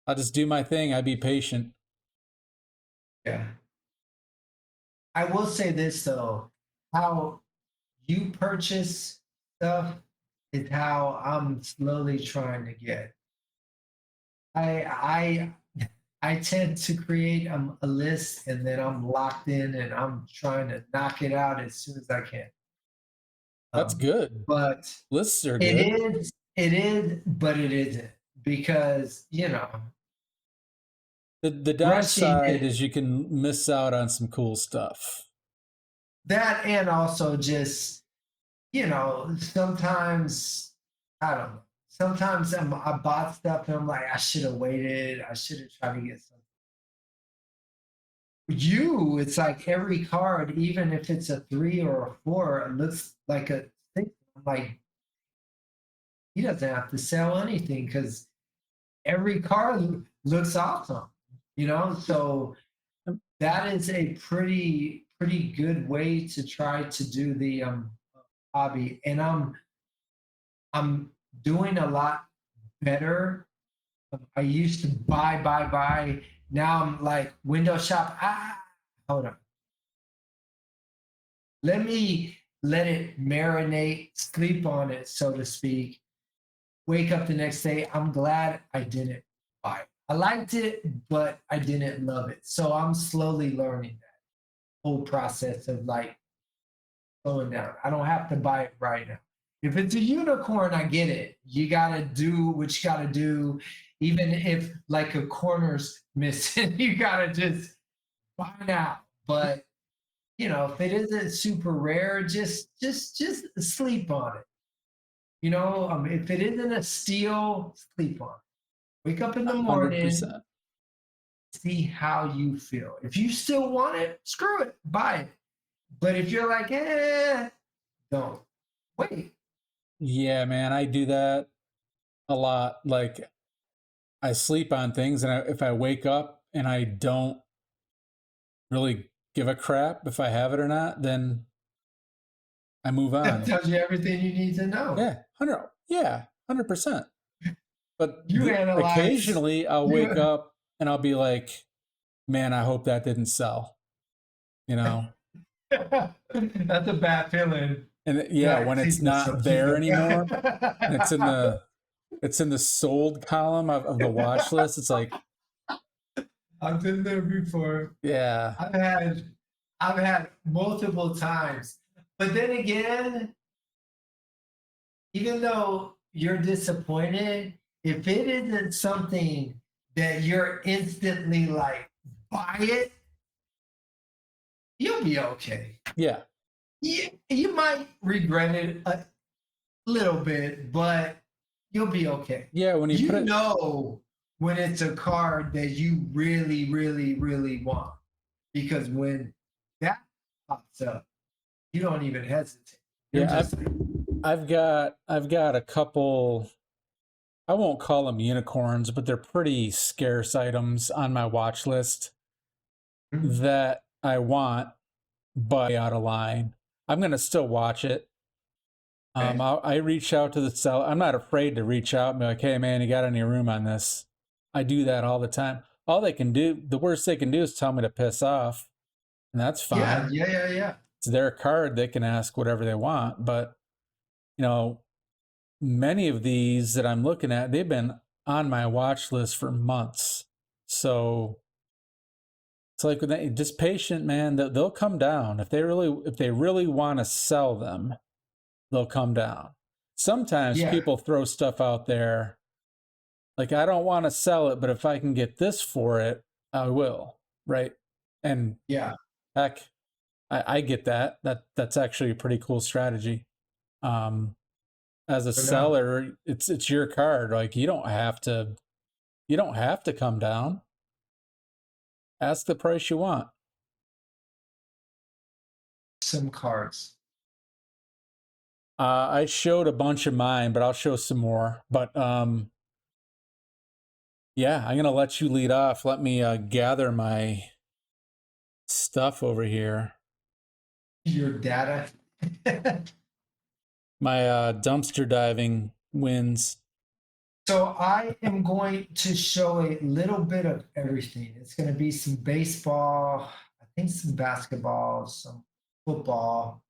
A: I'll just do my thing. I'd be patient.
B: Yeah. I will say this though, how you purchase stuff is how I'm slowly trying to get. I I tend to create a list and then I'm locked in and I'm trying to knock it out as soon as I can.
A: That's good.
B: But
A: Lists are
B: it
A: good.
B: is, but it isn't because
A: The
B: rushing
A: downside
B: it,
A: is you can miss out on some cool stuff.
B: that and also just sometimes I don't know. Sometimes I bought stuff and I'm like, I should have waited. I should have tried to get something. It's like every card, even if it's a 3 or a 4, it looks like a 6. I'm like, he doesn't have to sell anything because every card looks awesome, So that is a pretty good way to try to do the hobby, and I'm doing a lot better. I used to buy. Now I'm like window shop. Hold on. Let it marinate, sleep on it, so to speak. Wake up the next day. I'm glad I didn't buy it. I liked it, but I didn't love it. So I'm slowly learning that whole process of like slowing down. I don't have to buy it right now. If it's a unicorn, I get it. You gotta do what you gotta do, even if like a corner's missing. You gotta just find out. But if it isn't super rare, just sleep on it. If it isn't a steal, sleep on it. Wake up in the morning,
A: 100%.
B: see how you feel. If you still want it, screw it, buy it. But if you're like, don't wait.
A: Yeah, man, I do that a lot. Like, I sleep on things, and if I wake up and I don't really give a crap if I have it or not, then I move
B: That
A: on.
B: tells you everything you need to know.
A: Yeah, 100%. But
B: You analyze.
A: occasionally I'll wake up and I'll be like, man, I hope that didn't sell.
B: That's a bad feeling.
A: And yeah, when it's not there anymore, and it's in the sold column of the watch list, it's like,
B: I've been there before.
A: yeah.
B: I've had multiple times. But then again, even though you're disappointed, if it isn't something that you're instantly like, buy it, you'll be okay.
A: Yeah.
B: You might regret it a little bit, but you'll be okay.
A: Yeah, when you put it,
B: know when it's a card that you really, really, really want. Because when that pops up, you don't even hesitate.
A: yeah, I've got a couple, I won't call them unicorns, but they're pretty scarce items on my watch list that I want, but out of line. I'm gonna still watch it. I reach out to the seller. I'm not afraid to reach out and be like, "Hey, man, you got any room on this?" I do that all the time. All they can do, the worst they can do, is tell me to piss off, and that's fine.
B: Yeah.
A: It's their card; they can ask whatever they want. But many of these that I'm looking at, they've been on my watch list for months. So it's like just patient, man. They'll come down if they really want to sell them. They'll come down. Sometimes people throw stuff out there like, I don't want to sell it, but if I can get this for it, I will, right? And heck, I get that. That's actually a pretty cool strategy. As a seller, it's your card. Like, you don't have to come down. Ask the price you want.
B: Some cards.
A: I showed a bunch of mine, but I'll show some more. But yeah, I'm gonna let you lead off. Let me gather my stuff over here.
B: Your data.
A: My dumpster diving wins.
B: So I am going to show a little bit of everything. It's going to be some baseball, I think some basketball, some football,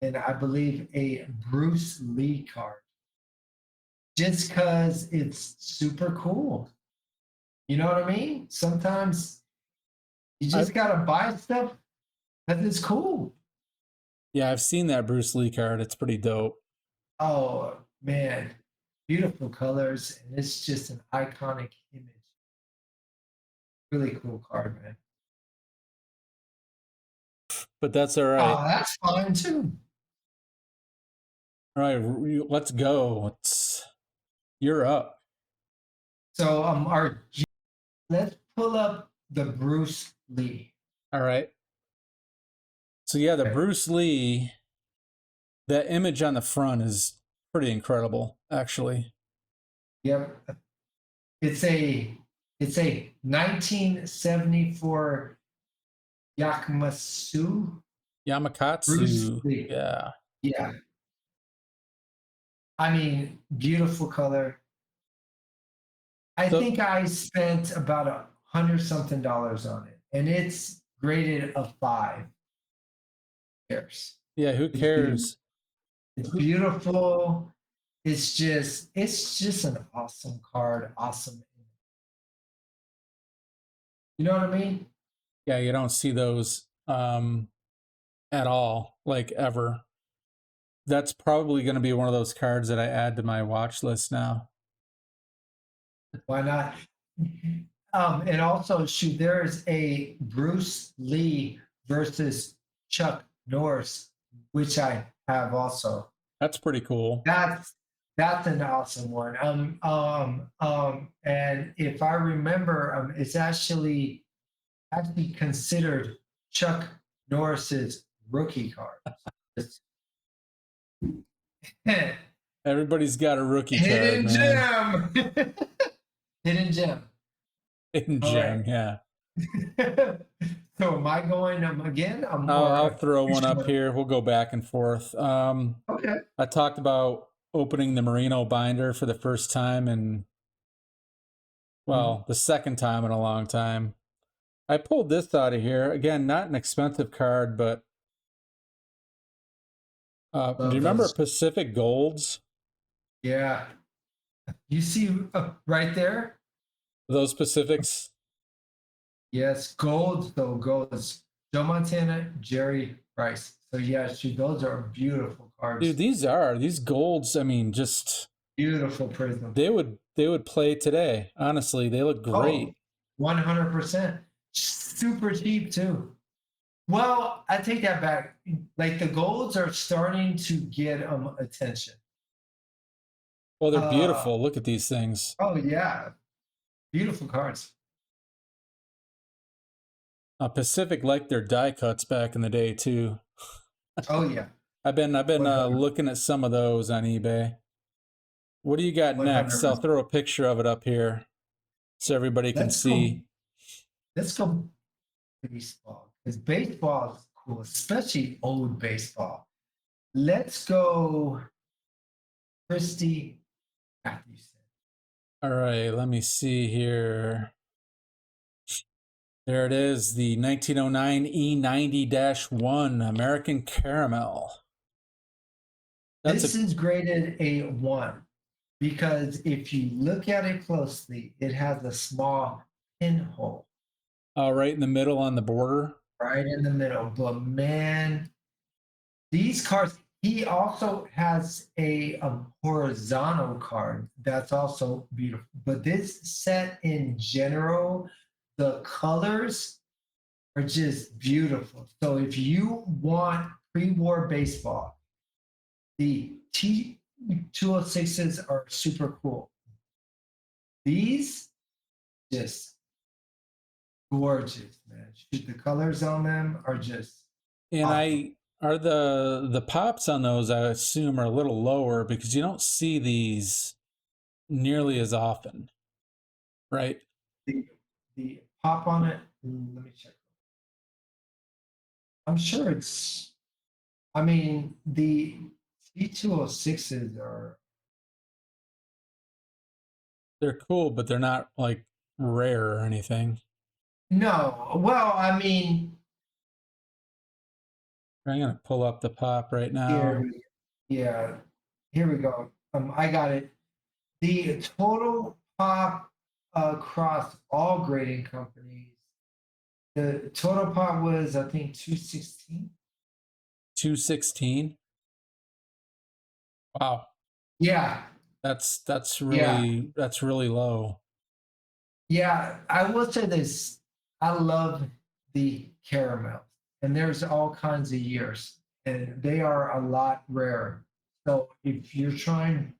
B: and I believe a Bruce Lee card. Just because it's super cool. You know what I mean? Sometimes you
A: I,
B: just gotta buy stuff that is cool.
A: yeah, I've seen that Bruce Lee card. It's pretty dope.
B: Oh man, beautiful colors, and it's just an iconic image. Really cool card, man.
A: But that's all right.
B: Oh, that's fine too.
A: All right, let's go. You're up.
B: So let's pull up the Bruce Lee.
A: All right. So yeah, the
B: Okay.
A: Bruce Lee, that image on the front is pretty incredible, actually.
B: Yep. It's a 1974 Yakimasu Bruce
A: Yamakatsu.
B: Lee.
A: Yeah.
B: Yeah. I mean, beautiful color. I
A: So
B: think I spent about $100 something on it, and it's graded a 5. Cares.
A: yeah, who
B: It's beautiful.
A: cares?
B: It's beautiful. It's just an awesome card. Awesome. You know what I mean?
A: Yeah, you don't see those at all, like ever. That's probably going to be one of those cards that I add to my watch list now.
B: Why not? And also, shoot, there is a Bruce Lee versus Chuck Norris, which I have also.
A: That's pretty cool.
B: That's an awesome one. And if I remember, it's actually considered Chuck Norris's rookie card. It's
A: Everybody's got a rookie card,
B: hidden
A: man.
B: gem. Hidden gem.
A: Hidden
B: All
A: gem,
B: right.
A: yeah.
B: So am I going again?
A: I'll throw one up here. We'll go back and forth.
B: Okay.
A: I talked about opening the Merino binder for the first time and, well, the second time in a long time. I pulled this out of here. Again, not an expensive card, but do you remember
B: those.
A: Pacific Golds?
B: Yeah. You see right there?
A: Those Pacifics?
B: Yes, gold though, gold is Joe Montana, Jerry Rice. So yeah, shoot, those are beautiful cards.
A: Dude, these golds, I mean, just
B: Beautiful prism.
A: they would play today. Honestly, they look great.
B: 100%. Super cheap too. Well, I take that back. Like the golds are starting to get attention.
A: Well, they're beautiful. Look at these things.
B: Oh yeah, beautiful cards.
A: Pacific liked their die cuts back in the day too.
B: Oh yeah.
A: I've been
B: 100.
A: looking at some of those on eBay. What do you got next? I'll
B: 100%.
A: throw a picture of it up here so everybody can see.
B: Let's go baseball. Because baseball is cool, especially old baseball. Let's go Christy Matthewson.
A: All right, let me see here. There it is, the 1909 E90-1 American Caramel.
B: This is graded a 1 because if you look at it closely, it has a small pinhole
A: right in the middle on the border.
B: right in the middle. But man, these cards, he also has a horizontal card that's also beautiful. But this set in general, the colors are just beautiful. So if you want pre-war baseball, the T206s are super cool. These just gorgeous, man. The colors on them are just
A: And
B: awesome.
A: are the pops on those, I assume, are a little lower because you don't see these nearly as often, right?
B: The pop on it. Let me check. I'm sure it's I mean, the T206s are
A: They're cool, but they're not like rare or anything.
B: no. Well, I mean,
A: I'm gonna pull up the pop right
B: here,
A: now.
B: yeah, here we go. I got it. The total pop across all grading companies, the total pop was I think 216.
A: 216. Wow,
B: Yeah,
A: that's
B: yeah,
A: really low.
B: yeah. I will say this. I love the caramels, and there's all kinds of years, and they are a lot rarer. So if you're trying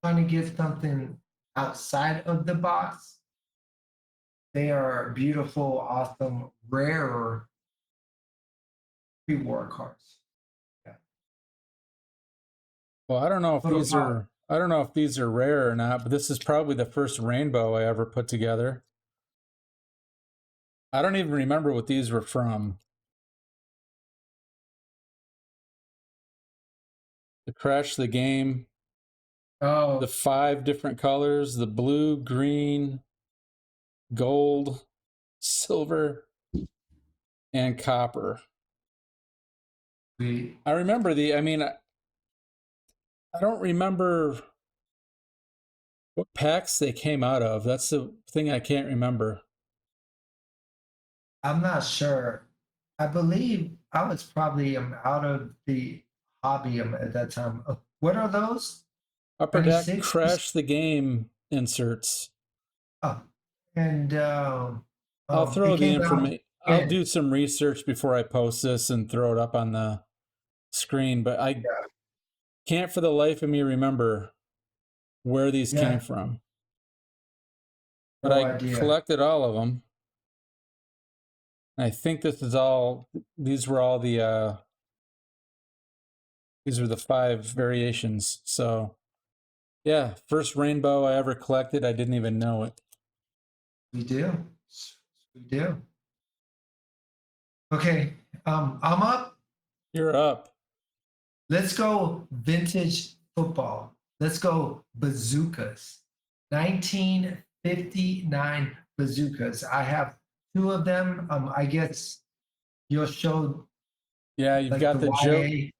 B: to get something outside of the box, they are beautiful, awesome, rarer pre-war cards. Yeah.
A: Well, I don't know if
B: Total
A: these
B: pop.
A: are I don't know if these are rare or not, but this is probably the first rainbow I ever put together. I don't even remember what these were from. The Crash the Game,
B: Oh,
A: the 5 different colors, the blue, green, gold, silver, and copper.
B: we.
A: I remember I don't remember what packs they came out of. That's the thing I can't remember.
B: I'm not sure. I believe I was probably out of the hobby at that time. What are those?
A: Upper Deck
B: 26?
A: Crash the Game inserts.
B: Oh, and
A: I'll throw
B: it
A: the
B: came out
A: information. I'll
B: in.
A: do some research before I post this and throw it up on the screen, but I
B: Yeah,
A: can't for the life of me remember where these came
B: yeah,
A: from. But
B: no
A: I
B: idea.
A: collected all of them. I think these were all these were the 5 variations. So, yeah, first rainbow I ever collected, I didn't even know it.
B: We do. We do. Okay, I'm up.
A: You're up.
B: Let's go vintage football. Let's go bazookas. 1959 bazookas. I have 2 of them. I guess you'll show
A: Yeah, you've
B: like
A: got
B: the
A: the Joe.
B: YA.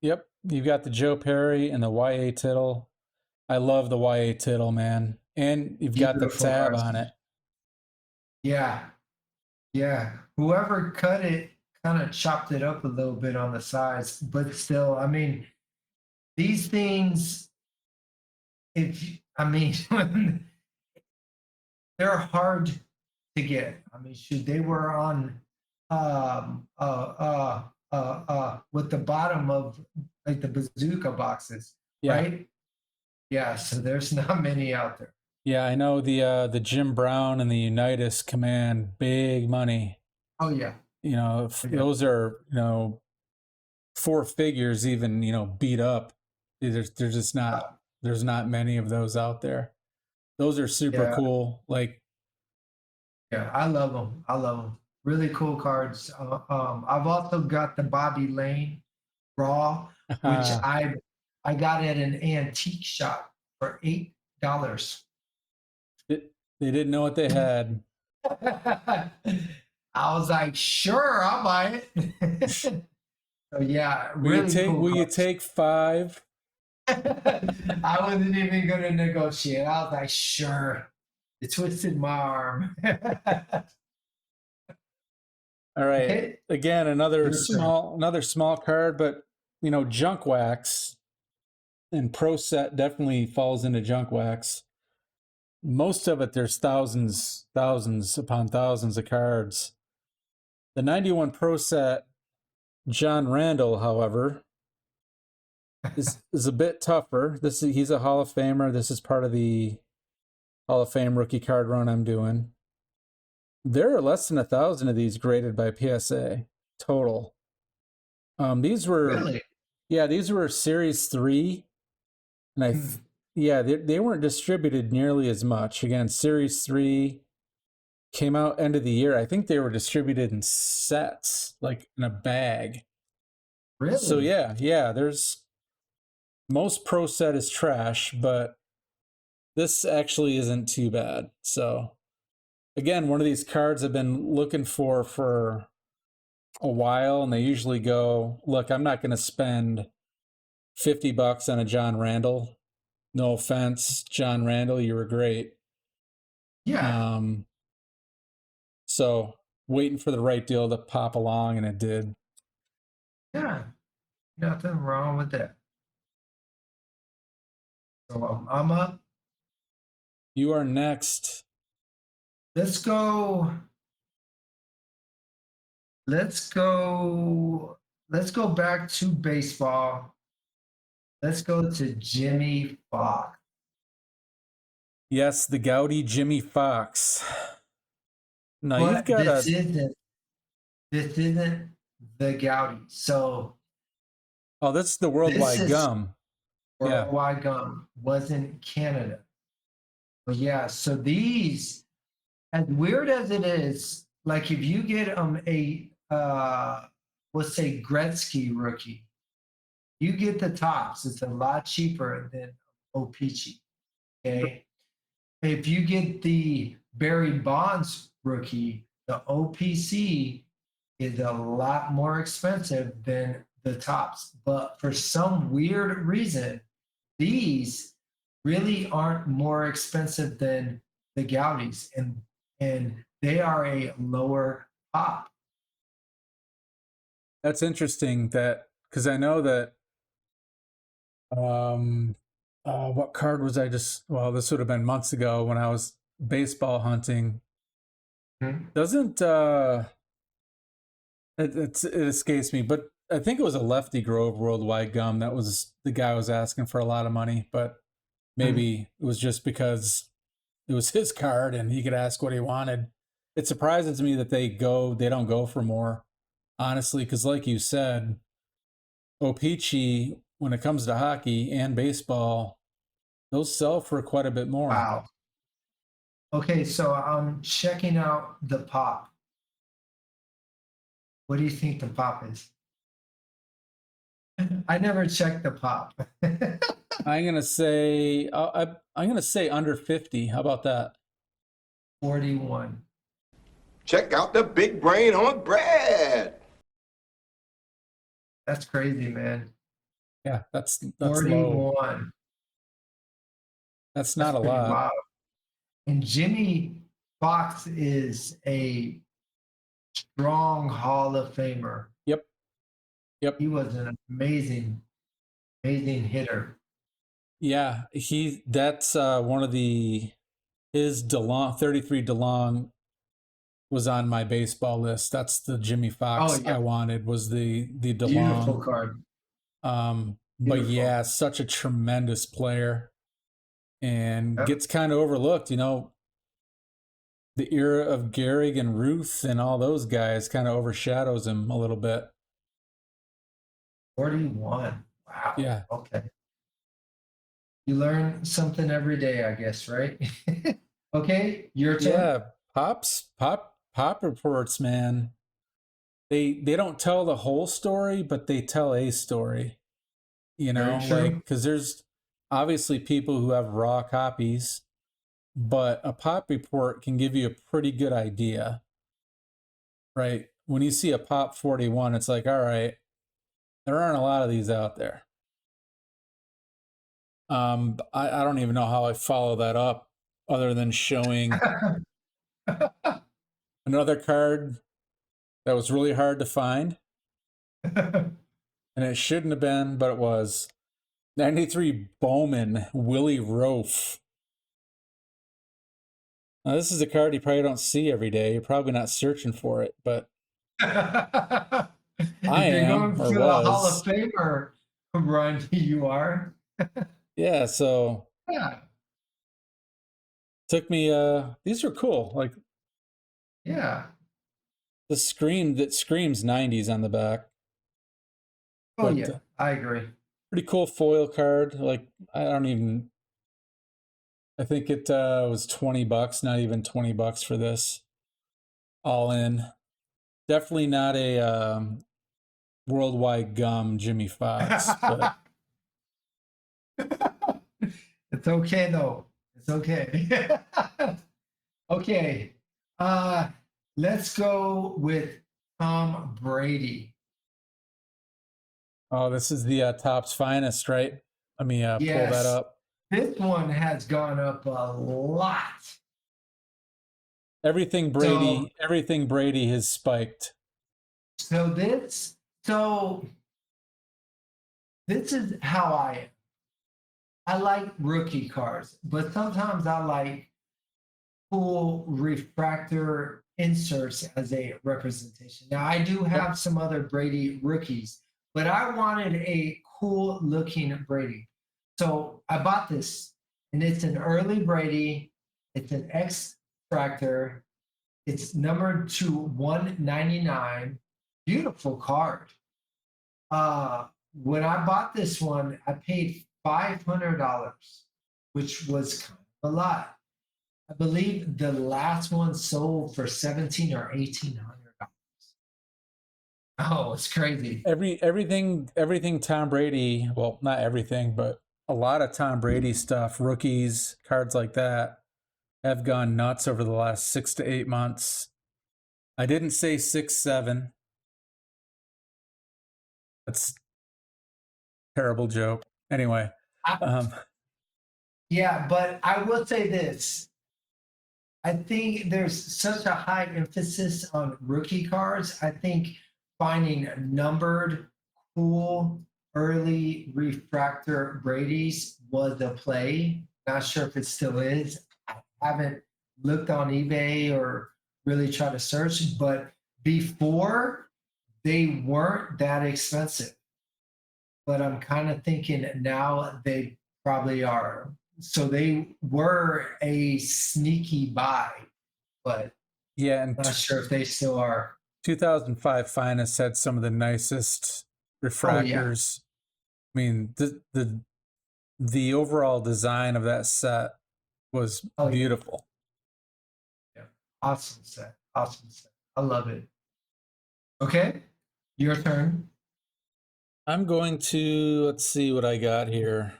A: Yep, you've got the Joe Perry and the YA Tittle. I love the YA Tittle, man. And you've got the
B: Beautiful
A: tab
B: cards.
A: on it.
B: Yeah, yeah. Whoever cut it kind of chopped it up a little bit on the sides, but still, I mean, these things, I mean, they're hard to get. I mean, shoot, they were on with the bottom of like the bazooka boxes,
A: Yeah.
B: right? Yeah, so there's not many out there.
A: Yeah, I know the Jim Brown and the Unitas command big money.
B: Oh yeah.
A: You know, if
B: Yeah.
A: those are, 4 figures even, beat up. There's just not there's not many of those out there. Those are super
B: Yeah,
A: cool. Like,
B: yeah, I love them. I love them. Really cool cards. I've also got the Bobby Lane Raw, which I got at an antique shop for $8.
A: they didn't know what they had.
B: I was like, sure, I'll buy it. So yeah, really cool
A: Will you
B: cards.
A: take 5?
B: I wasn't even gonna negotiate. I was like, sure. It twisted my arm.
A: All right.
B: Okay.
A: Again, another
B: Your turn.
A: small card, but junk wax and pro set definitely falls into junk wax. Most of it, there's thousands upon thousands of cards. The 91 pro set, John Randall, however, is a bit tougher. He's a Hall of Famer. This is part of the Hall of Fame rookie card run I'm doing. There are less than 1,000 of these graded by PSA total. These were
B: Really?
A: these were Series 3, and they weren't distributed nearly as much. Again, Series 3 came out end of the year. I think they were distributed in sets, like in a bag.
B: Really?
A: So yeah, there's most pro set is trash, but this actually isn't too bad. So again, one of these cards I've been looking for a while, and they usually go, look, I'm not going to spend $50 on a John Randall. No offense, John Randall, you were great.
B: Yeah.
A: So waiting for the right deal to pop along, and it did.
B: Yeah. Nothing wrong with that. So I'm up.
A: You are next.
B: Let's go. Let's go. Let's go back to baseball. Let's go to Jimmy Fox.
A: Yes, the Gaudy Jimmy Fox. Now you've
B: But
A: got
B: this isn't the Gaudi. So
A: oh, this is the
B: this
A: worldwide
B: is
A: gum. Yeah.
B: worldwide gum. Was in Canada. But yeah, so these, as weird as it is, like if you get a let's say Gretzky rookie, you get the tops. It's a lot cheaper than O-Pee-Chee. Okay. If you get the Barry Bonds rookie, the OPC is a lot more expensive than the tops. But for some weird reason, these really aren't more expensive than the Gaudis, and they are a lower pop.
A: That's interesting that because I know that what card was I just well, this would have been months ago when I was baseball hunting.
B: Mhm.
A: Doesn't it escapes me, but I think it was a Lefty Grove worldwide gum that was the guy was asking for a lot of money, but maybe it was just because it was his card and he could ask what he wanted. It surprises me that they don't go for more, honestly, because like you said, O-Pee-Chee, when it comes to hockey and baseball, those sell for quite a bit more.
B: Wow. Okay, so I'm checking out the pop. What do you think the pop is? I never checked the pop.
A: I'm gonna say I'm gonna say under 50. How about that?
B: 41.
C: Check out the big brain on Brad.
B: That's crazy, man.
A: Yeah, that's low.
B: 41.
A: That's not a
B: pretty
A: lot.
B: wild. And Jimmy Fox is a strong Hall of Famer.
A: Yep.
B: He was an amazing, amazing hitter.
A: Yeah, that's one of his DeLong 33 DeLong was on my baseball list. That's the Jimmy Fox
B: yeah.
A: I wanted was the
B: Beautiful
A: DeLong.
B: card.
A: But
B: Beautiful.
A: yeah, such a tremendous player and
B: Yep.
A: gets kind of overlooked, the era of Gehrig and Ruth and all those guys kind of overshadows him a little bit.
B: 41. Wow.
A: Yeah.
B: Okay. You learn something every day, I guess, right? Okay, your turn.
A: Yeah, pop reports, man. They don't tell the whole story, but they tell a story.
B: Very true.
A: Like because there's obviously people who have raw copies, but a pop report can give you a pretty good idea, right? When you see a pop 41, it's like, all right, there aren't a lot of these out there. I don't even know how I follow that up other than showing another card that was really hard to find. And it shouldn't have been, but it was. 93 Bowman, Willie Rofe. Now, this is a card you probably don't see every day. You're probably not searching for it, but I am,
B: Going
A: or
B: for the Hall
A: was.
B: of Famer run, you are.
A: Yeah, so
B: Yeah.
A: took me these are cool. Like
B: Yeah.
A: the screen that screams 90s on the back.
B: Oh,
A: But,
B: yeah. I agree.
A: pretty cool foil card. Like I think it was $20, not even $20 for this. All in. Definitely not a worldwide gum Jimmy Fox. But
B: It's okay though. It's okay. Okay. Let's go with Tom Brady.
A: oh, this is the Topps finest, right? Let me pull that
B: Yes.
A: up.
B: This one has gone up a lot.
A: Everything Brady has spiked.
B: So this is how I am. I like rookie cards, but sometimes I like full refractor inserts as a representation. Now I do have some other Brady rookies, but I wanted a cool looking Brady. So I bought this, and it's an early Brady. It's an extractor. It's numbered to 199. Beautiful card. When I bought this one, I paid $500, which was kind of a lot. I believe the last one sold for $1,700 or $1,800. Oh, it's crazy.
A: Everything Tom Brady, well, not everything, but a lot of Tom Brady stuff, rookies, cards like that, have gone nuts over the last 6 to 8 months. I didn't say 6, 7. That's a terrible joke. Anyway,
B: Yeah, but I will say this. I think there's such a high emphasis on rookie cards. I think finding numbered, cool, early refractor Brady's was the play. Not sure if it still is. I haven't looked on eBay or really tried to search, but before they weren't that expensive. But I'm kind of thinking now they probably are. So they were a sneaky buy, but
A: yeah, and
B: I'm not sure if they still are.
A: 2005 finest had some of the nicest refractors. I mean, the overall design of that set was beautiful.
B: Yeah. Awesome set. Awesome set. I love it. Okay. Your turn.
A: I'm going to, let's see what I got here.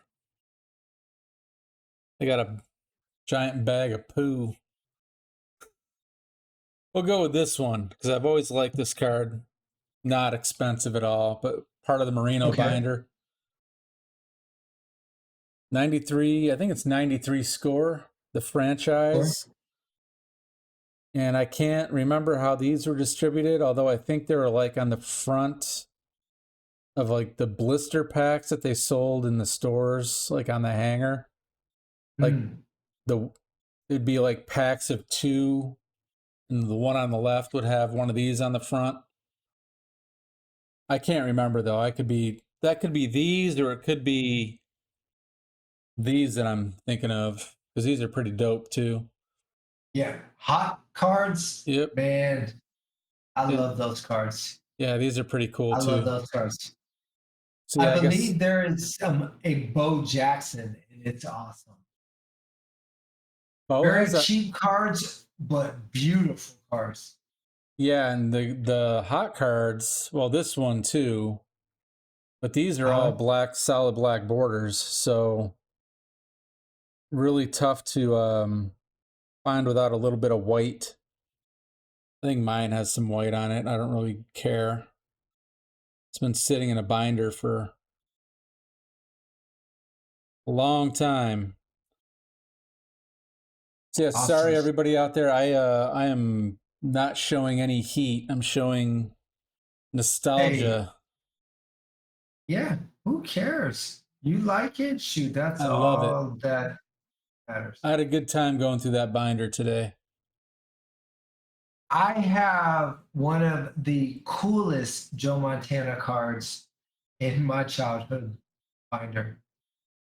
A: I got a giant bag of poo. We'll go with this one because I've always liked this card. Not expensive at all, but part of the Merino binder. 93, I think it's 93 score, the franchise. Sure. And I can't remember how these were distributed, although I think they were like on the front of like the blister packs that they sold in the stores, like on the hanger. Like it'd be like packs of 2, and the one on the left would have one of these on the front. I can't remember though. That could be these, or it could be these that I'm thinking of, because these are pretty dope too.
B: Yeah, hot cards.
A: Yep,
B: man, I love those cards.
A: Yeah, these are pretty cool too.
B: I love those cards.
A: So yeah,
B: I believe there is a Bo Jackson, and it's awesome. Very cheap cards, but beautiful cards.
A: Yeah, and the hot cards, well, this one too, but these are all black, solid black borders, so really tough to find without a little bit of white. I think mine has some white on it. I don't really care. It's been sitting in a binder for a long time. So yeah, awesome. Sorry everybody out there. I am not showing any heat. I'm showing nostalgia.
B: Hey. Yeah, who cares? You like it? Shoot, that's
A: I love
B: all that matters.
A: I had a good time going through that binder today.
B: I have one of the coolest Joe Montana cards in my childhood binder.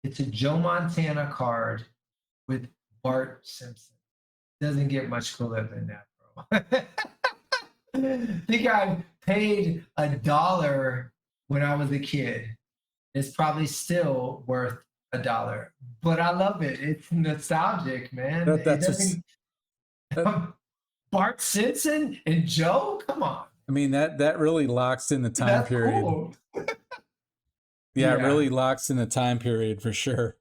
B: It's a Joe Montana card with Bart Simpson. Doesn't get much cooler than that, bro. I think I paid $1 when I was a kid. It's probably still worth $1, but I love it. It's nostalgic, man.
A: Bart
B: Simpson and Joe, come on.
A: I mean, that really locks in the time
B: That's
A: period.
B: cool.
A: Yeah, it
B: Yeah.
A: really locks in the time period for sure.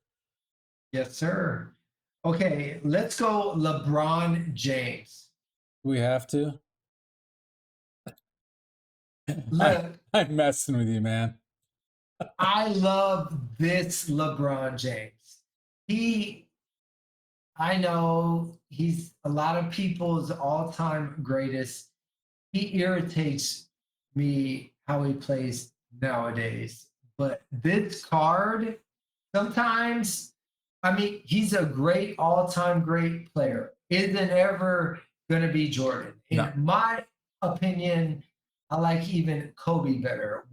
B: Yes, sir. Okay, let's go LeBron James.
A: We have to.
B: Look,
A: I'm messing with you, man.
B: I love this LeBron James. I know he's a lot of people's all-time greatest. He irritates me how he plays nowadays. But this card, sometimes, I mean, he's a great all-time great player. Isn't ever going to be Jordan. In
A: No.
B: my opinion, I like even Kobe better,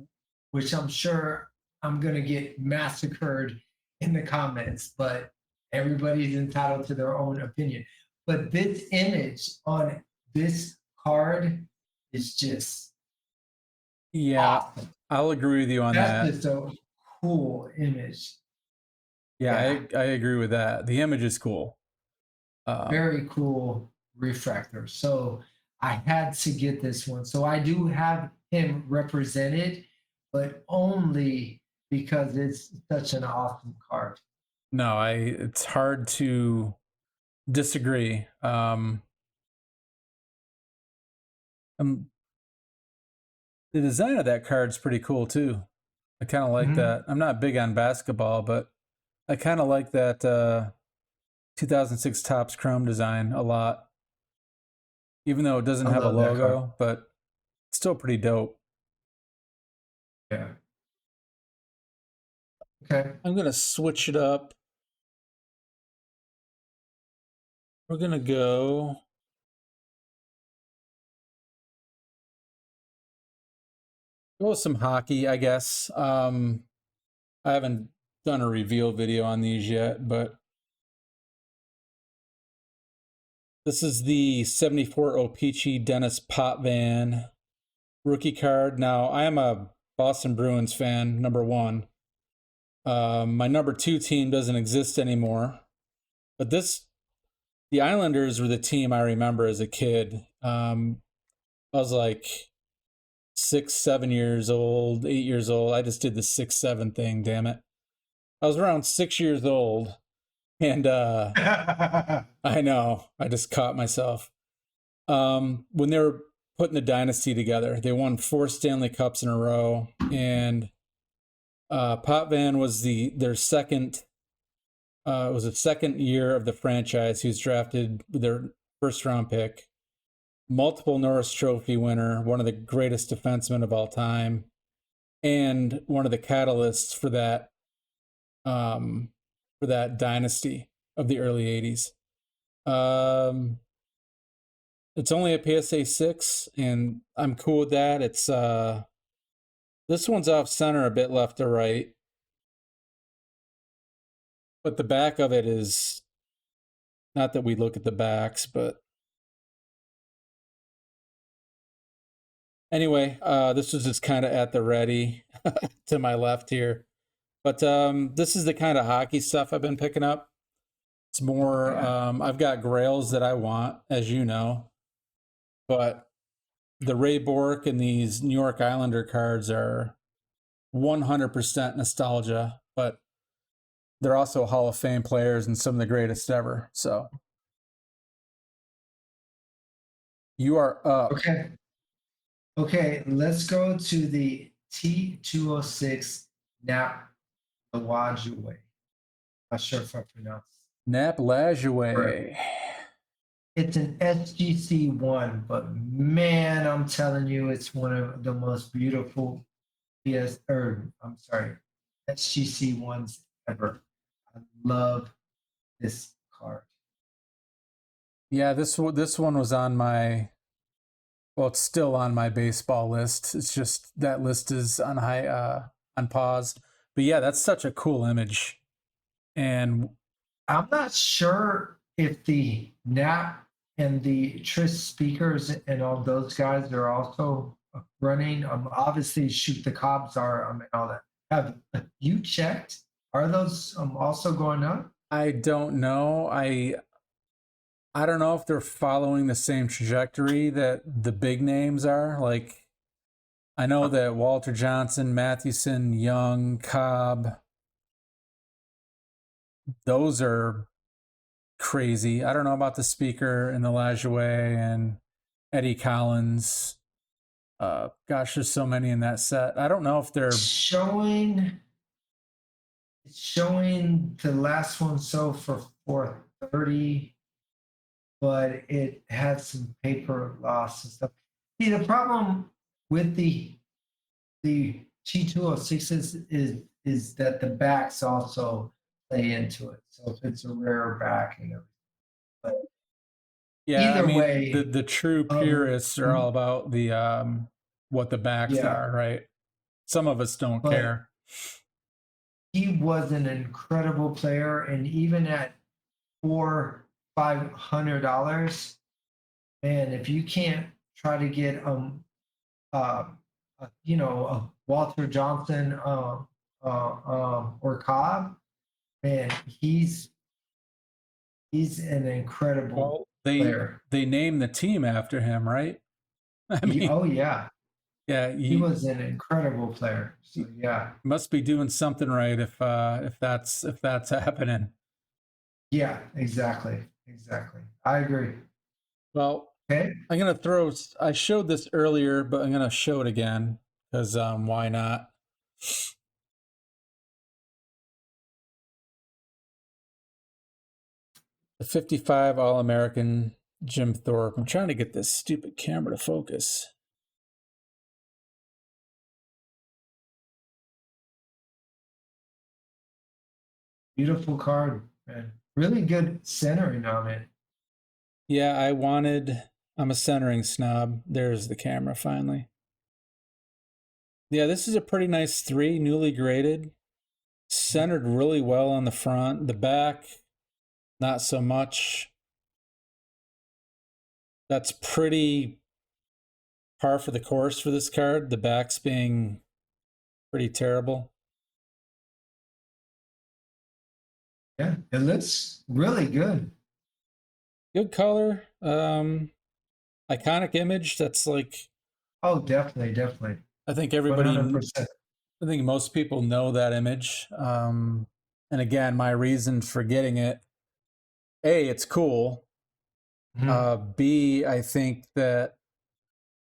B: which I'm sure I'm going to get massacred in the comments, but everybody's entitled to their own opinion. But this image on this card is just
A: Yeah,
B: awesome.
A: I'll agree with you on
B: That's
A: that.
B: just a cool image.
A: Yeah,
B: Yeah.
A: I agree with that. The image is cool.
B: Very cool refractor. So I had to get this one. So I do have him represented, but only because it's such an awesome card.
A: No, it's hard to disagree. The design of that card's pretty cool too. I kind of like
B: Mhm.
A: that. I'm not big on basketball, but I kind of like that 2006 Topps Chrome design a lot. Even though it doesn't
B: I
A: have a
B: love that card.
A: logo, but it's still pretty dope.
B: Yeah. Okay.
A: I'm going to switch it up. We're going to go with some hockey, I guess. I haven't done a reveal video on these yet, but this is the 74 O-Pee-Chee Dennis Potvin rookie card. Now, I am a Boston Bruins fan, number one. My number two team doesn't exist anymore, but the Islanders were the team I remember as a kid. I was like 6, 7 years old, 8 years old. I just did the 6, 7 thing. Damn it! I was around 6 years old, and I know I just caught myself. When they were putting the dynasty together, they won 4 Stanley Cups in a row, and Potvin was their second. It was the second year of the franchise. He was drafted with their first round pick. Multiple Norris Trophy winner, one of the greatest defensemen of all time, and one of the catalysts for that dynasty of the early '80s. It's only a PSA 6, and I'm cool with that. It's this one's off center a bit left to right, but the back of it is not that we look at the backs, but anyway, this was just kind of at the ready to my left here. But this is the kind of hockey stuff I've been picking up. It's more, I've got Grails that I want, as you know. But the Ray Bork and these New York Islander cards are 100% nostalgia, but they're also Hall of Fame players and some of the greatest ever. So you are up.
B: Okay. Okay, let's go to the T206 Nap Lawajue. Not sure if I pronounced.
A: Nap Lajoie.
B: It's an SGC1, but man, I'm telling you, it's one of the most beautiful SGC ones ever. I love this card.
A: Yeah, this one was on my, well, it's still on my baseball list. It's just that list is on on pause. But yeah, that's such a cool image. And
B: I'm not sure if the Nap and the Tris speakers and all those guys are also running. Obviously, Shoot the Cops are and all that. Have you checked? Are those also going up?
A: I don't know. I don't know if they're following the same trajectory that the big names are. Like I know that Walter Johnson, Mathewson, Young, Cobb, those are crazy. I don't know about the speaker and the Lajoie and Eddie Collins. Gosh, there's so many in that set. I don't know if they're
B: Showing the last one sold for 430, but it had some paper loss and stuff. See, the problem with the T206s is that the backs also play into it. So if it's a rare back, but
A: yeah.
B: either
A: I mean,
B: way,
A: the true purists are all about the what the backs
B: yeah.
A: are, right? Some of us don't
B: But
A: care.
B: he was an incredible player, and even at $400-500, man, if you can't try to get a Walter Johnson or Cobb, man, he's an incredible
A: Well,
B: player.
A: they named the team after him, right? I mean,
B: Oh yeah,
A: yeah,
B: he was an incredible player. So yeah,
A: must be doing something right if that's happening.
B: yeah, exactly. I agree.
A: Well,
B: Okay.
A: I'm gonna throw. I showed this earlier, but I'm gonna show it again because why not? The 55 All-American Jim Thorpe. I'm trying to get this stupid camera to focus.
B: Beautiful card, man. Really good centering on it.
A: Yeah, I'm a centering snob. There's the camera finally. Yeah, this is a pretty nice 3, newly graded. Centered really well on the front. The back, not so much. That's pretty par for the course for this card. The back's being pretty terrible.
B: Yeah, it looks really good.
A: Good color. Iconic image. That's like,
B: Oh, definitely.
A: I think everybody,
B: 100%.
A: I think most people know that image. And again, my reason for getting it, A, it's cool. B, I think that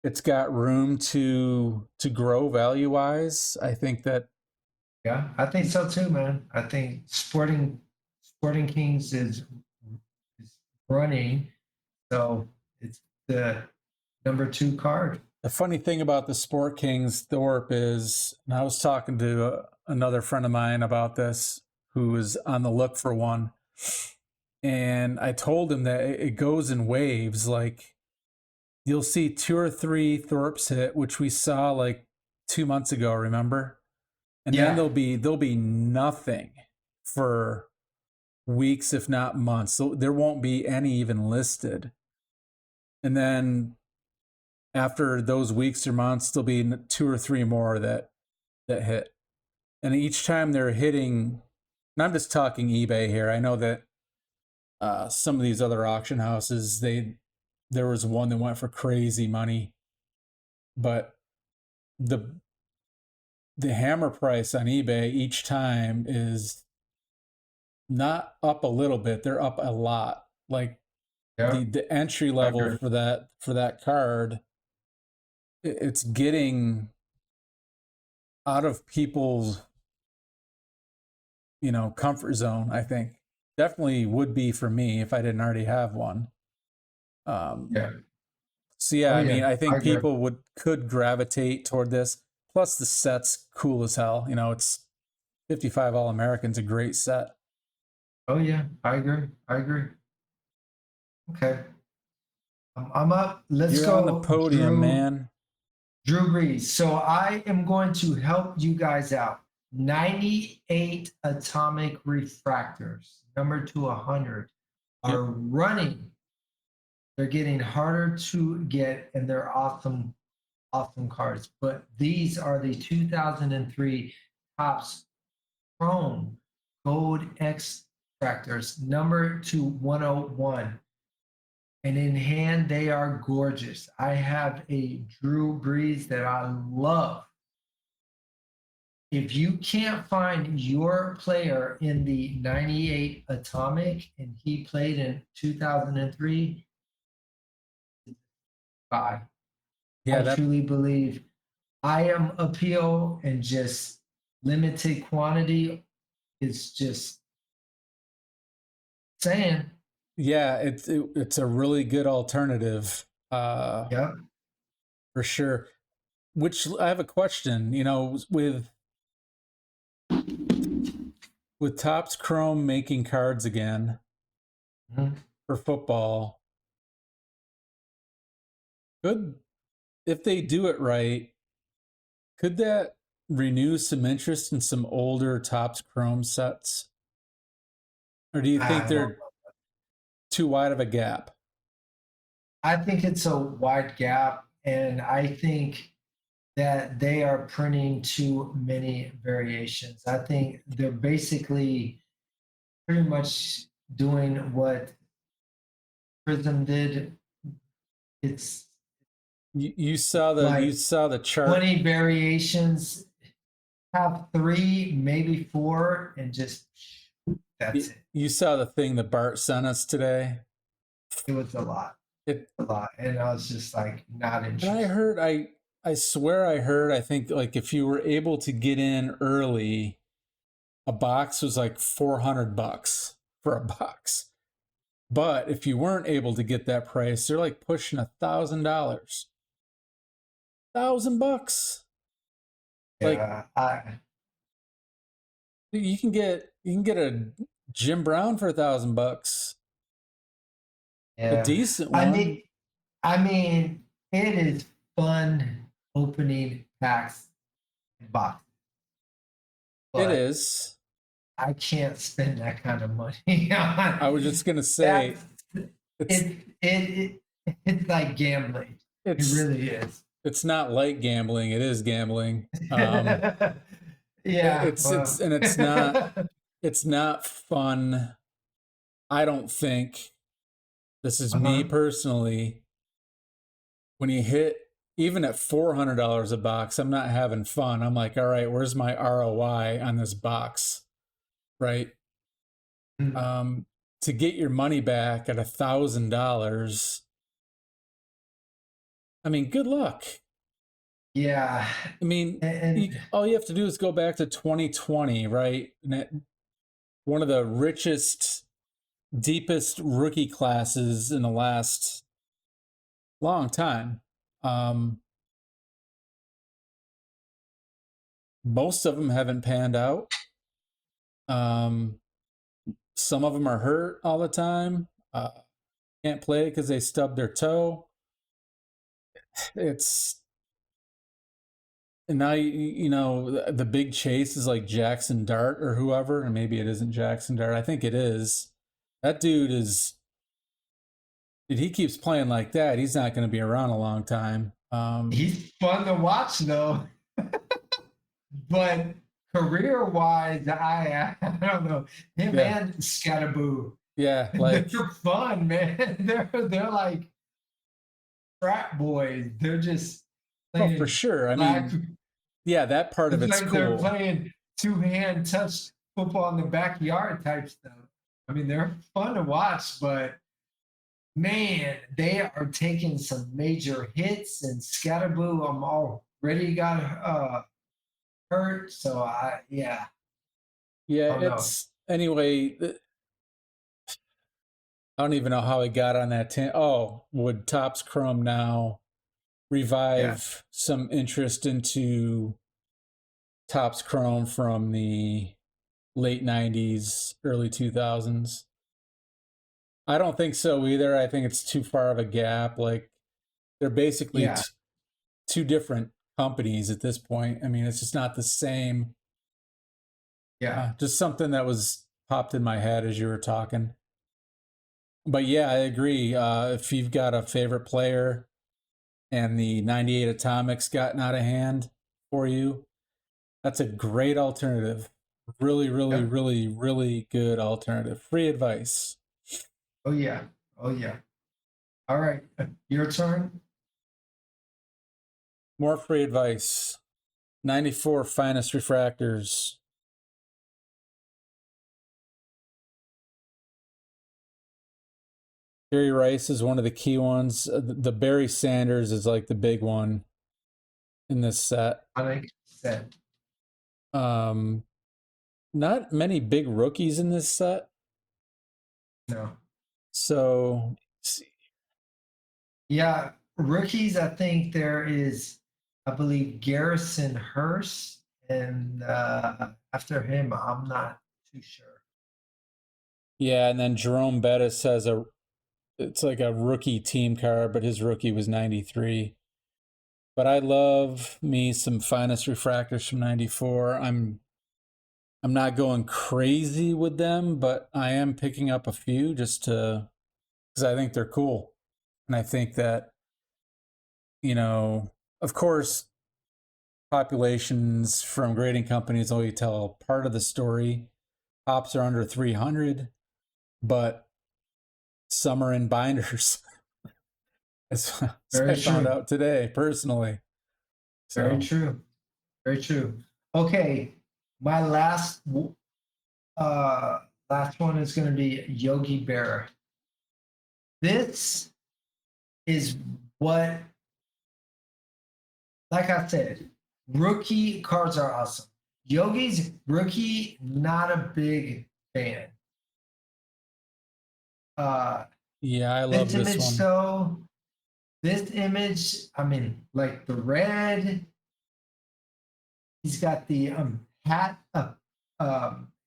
A: it's got room to grow value wise. I think that
B: Yeah, I think so too, man. I think Sporting Kings is running, so it's the number 2 card.
A: the funny thing about the Sport Kings Thorpe is, and I was talking to another friend of mine about this who was on the look for one. And I told him that it goes in waves. Like you'll see 2 or 3 Thorpes hit, which we saw like 2 months ago, remember? And then
B: Yeah.
A: there'll be nothing for weeks, if not months. So there won't be any even listed. And then after those weeks or months, there'll be 2 or 3 more that hit. And each time they're hitting, and I'm just talking eBay here. I know that some of these other auction houses, there was one that went for crazy money, but the hammer price on eBay each time is not up a little bit, they're up a lot. Like
B: Yeah.
A: the entry level for that card, it's getting out of people's comfort zone. I think definitely would be for me if I didn't already have one.
B: Yeah.
A: So yeah,
B: Oh,
A: I mean,
B: yeah,
A: I think
B: I agree.
A: people could gravitate toward this. Plus, the set's cool as hell. It's 55 All Americans, a great set.
B: Oh yeah, I agree. Okay. I'm up. Let's
A: You're
B: go.
A: on the podium,
B: Drew,
A: man.
B: Drew Brees. So I am going to help you guys out. 98 atomic refractors, number to 100, are running. They're getting harder to get, and they're awesome cards. But these are the 2003 Topps Chrome Gold Extractors, number to 101. and in hand they are gorgeous. I have a Drew Brees that I love. If you can't find your player in the 98 Atomic and he played in 2003, bye.
A: Yeah,
B: I
A: that
B: truly believe I am appeal and just limited quantity is just saying.
A: yeah, it's a really good alternative,
B: Yep.
A: for sure. Which I have a question, with Topps Chrome making cards again
B: Mhm.
A: for football, could if they do it right, could that renew some interest in some older Topps Chrome sets? Or do you think
B: I,
A: they're too wide of a gap?
B: I think it's a wide gap, and I think that they are printing too many variations. I think they're basically pretty much doing what Prism did. It's
A: You
B: like
A: saw the chart.
B: 20 variations, have three, maybe four, and just that's it.
A: You saw the thing that Bart sent us today.
B: It was a lot,
A: It
B: a lot. And I was just like, not
A: and I
B: interested.
A: heard I swear I heard, I think, like, if you were able to get in early, a box was like $400 for a box. But if you weren't able to get that price, they're like pushing $1,000. $1,000. Like,
B: Yeah,
A: you can get a Jim Brown for $1,000, a
B: yeah.
A: decent
B: I
A: one.
B: mean, it is fun opening packs and boxes,
A: It
B: but
A: is.
B: I can't spend that kind of money on.
A: I was just gonna say
B: That's
A: it's
B: it's like gambling. It
A: it's
B: really is.
A: it's not like gambling. It is gambling.
B: Yeah.
A: It's and it's not fun. I don't think, this is me
B: Uh-huh.
A: personally, when you hit even at $400 a box, I'm not having fun. I'm like, all right, where's my ROI on this box, right?
B: Mm.
A: To get your money back at $1,000, I mean, good luck.
B: Yeah.
A: I mean,
B: And
A: all you have to do is go back to 2020, right? One of the richest, deepest rookie classes in the last long time. Most of them haven't panned out. Some of them are hurt all the time. Can't play because they stubbed their toe. It's And now the big chase is like Jackson Dart or whoever, and maybe it isn't Jackson Dart. I think it is. That dude is. If he keeps playing like that, he's not going to be around a long time.
B: he's fun to watch though. But career wise, I don't know. Him
A: Yeah.
B: and Scatterboo.
A: Yeah, like
B: They're fun, man. They're like frat boys. They're just
A: oh, for
B: playing
A: sure. I
B: black.
A: mean, yeah, that part of
B: It's
A: it's
B: like they're
A: cool.
B: playing two-hand touch football in the backyard type stuff. I mean, they're fun to watch, but man, they are taking some major hits. And Scatterboo, I'm already got hurt. So yeah,
A: Yeah,
B: I don't know.
A: it's anyway. I don't even know how he got on that. Oh, would Topps Chrome now
B: Yeah,
A: revive some interest into Topps Chrome from the late 90s, early 2000s? I don't think so either. I think it's too far of a gap. Like, they're basically
B: yeah,
A: two different companies at this point. I mean, it's just not the same.
B: yeah,
A: Just something that was popped in my head as you were talking. But yeah, I agree. If you've got a favorite player and the 98 Atomics gotten out of hand for you, that's a great alternative. Really, really,
B: yep.
A: really, really good alternative. Free advice.
B: Oh yeah, oh yeah. All right, your turn.
A: More free advice. 94 finest refractors. Jerry Rice is one of the key ones. The Barry Sanders is like the big one in this set.
B: I think set.
A: Not many big rookies in this set.
B: No.
A: So, let's see.
B: Yeah, rookies. I think there is, I believe, Garrison Hurst, and after him, I'm not too sure.
A: Yeah, and then Jerome Bettis has it's like a rookie team card, but his rookie was 93. But I love me some finest refractors from 94. I'm not going crazy with them, but I am picking up a few just to, because I think they're cool. And I think that, of course, populations from grading companies only tell part of the story. Pops are under 300, but some are in binders. As I found out today, personally. So.
B: Very true. Very true. Okay, my last one is going to be Yogi Berra. This is what, like I said, rookie cards are awesome. Yogi's rookie, not a big fan.
A: Yeah, I love this
B: image,
A: one.
B: So this image, I mean, like the red. He's got the hat.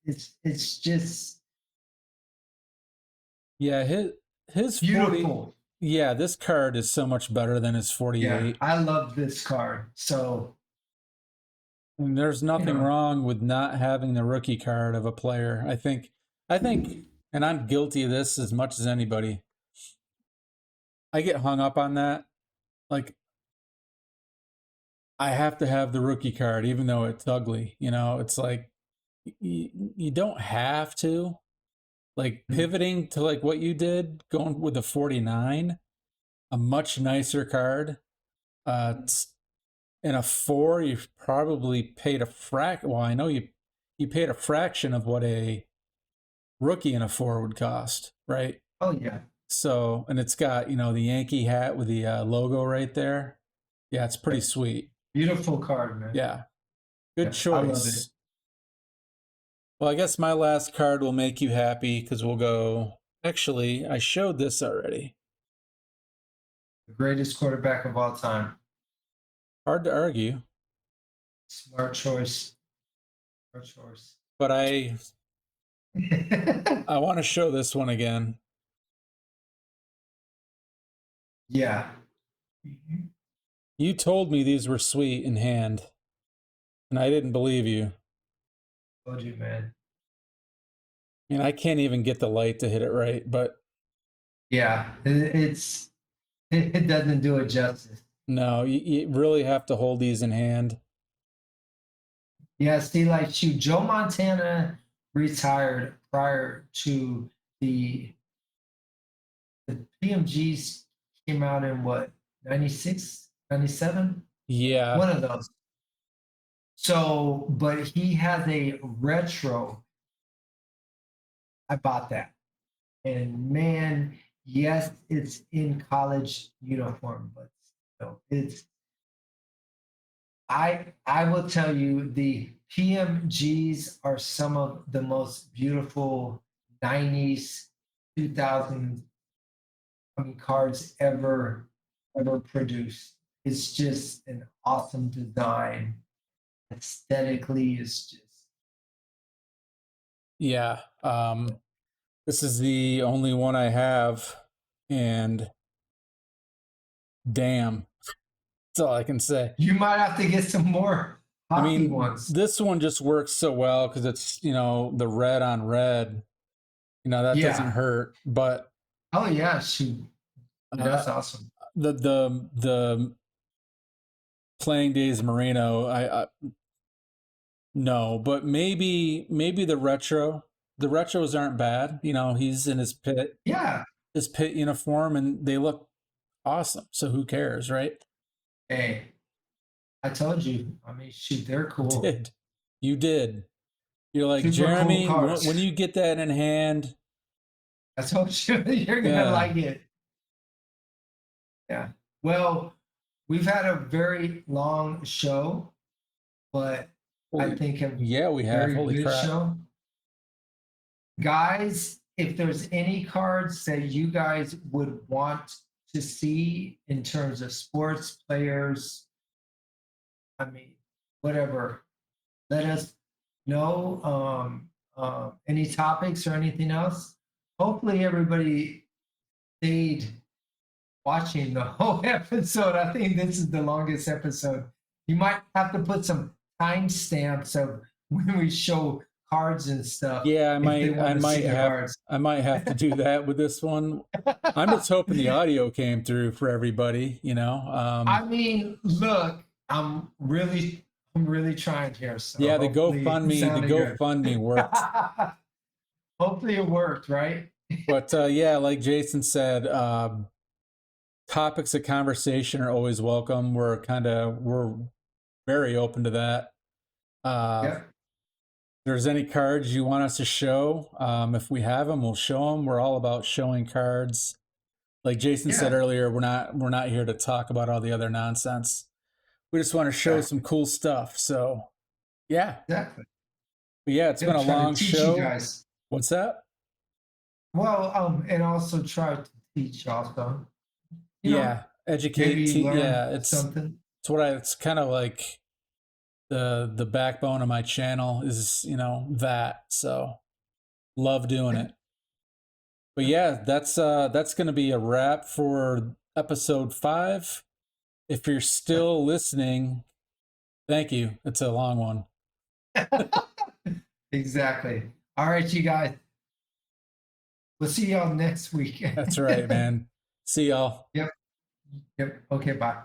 B: It's just
A: Yeah, his
B: beautiful.
A: 40. Yeah, this card is so much better than his 48.
B: Yeah, I love this card. So
A: and there's nothing wrong with not having the rookie card of a player. I think, and I'm guilty of this as much as anybody. I get hung up on that. Like, I have to have the rookie card, even though it's ugly. It's like, you don't have to. Like, pivoting to like what you did, going with the 49, a much nicer card. In a 4, you've probably paid well, I know you paid a fraction of what a rookie in a 4 would cost, right?
B: Oh yeah.
A: So, and it's got, the Yankee hat with the logo right there. Yeah, it's pretty sweet.
B: Beautiful card, man.
A: Yeah. Good choice.
B: I love it.
A: Well, I guess my last card will make you happy because we'll go. Actually, I showed this already.
B: The greatest quarterback of all time.
A: Hard to argue.
B: Smart choice.
A: But I want to show this one again.
B: Yeah.
A: You told me these were sweet in hand, and I didn't believe you.
B: Told you, man.
A: I mean, I can't even get the light to hit it right, but
B: yeah, it doesn't do it justice.
A: No, you really have to hold these in hand.
B: Yeah, see, like Joe Montana retired prior to the PMGs came out in what, 96, 97?
A: Yeah.
B: One of those. So, but he has a retro. I bought that. And man, yes, it's in college uniform, but it's I will tell you the PMGs are some of the most beautiful 90s, 2000s cards ever produced. It's just an awesome design. Aesthetically, it's just
A: yeah. This is the only one I have, and damn, that's all I can say.
B: You might have to get some more hockey ones.
A: This one just works so well because it's the red on red. That doesn't hurt. But
B: oh yeah, shoot, that's awesome.
A: The Playing Days Marino, I no, but maybe the retro. The retros aren't bad. He's in his pit.
B: Yeah.
A: His pit uniform, and they look awesome. So who cares, right?
B: Hey, I told you. I mean, shoot, they're cool.
A: You did. You're like,
B: Super cool
A: Jeremy,
B: cards.
A: when you get that in hand,
B: I told you you're gonna
A: Yeah.
B: like it. Yeah. Well, we've had a very long show, but I think a
A: yeah, we have.
B: very
A: Holy
B: good
A: crap.
B: show. Guys, if there's any cards that you guys would want to see in terms of sports players, I mean, whatever, let us know. Any topics or anything else. Hopefully, everybody stayed watching the whole episode. I think this is the longest episode. You might have to put some timestamps of when we show cards and stuff.
A: Yeah,
B: if they want to see the cards.
A: I might have to do that with this one. I'm just hoping the audio came through for everybody, you know.
B: I mean, look, I'm really trying here. So
A: Yeah, the
B: hopefully it sounded good.
A: GoFundMe worked.
B: Hopefully it worked, right?
A: But yeah, like Jason said, topics of conversation are always welcome. We're very open to that.
B: Yep.
A: If there's any cards you want us to show, if we have them, we'll show them. We're all about showing cards. Like Jason said
B: Yeah.
A: earlier, we're not here to talk about all the other nonsense. We just want to show
B: Exactly.
A: some cool stuff. So yeah.
B: Exactly.
A: But yeah, it's been a
B: Try to
A: long
B: teach
A: show.
B: You guys.
A: What's that?
B: Well, and also try to teach also. You know,
A: Yeah, educate.
B: maybe learn
A: Yeah, it's
B: something.
A: it's kind of like the backbone of my channel is, you know, that. So love doing it. But yeah, that's going to be a wrap for episode 5. If you're still listening, thank you. It's a long one.
B: Exactly. All right, you guys. We'll see y'all next week.
A: That's right, man. See y'all.
B: Yep. Okay, bye.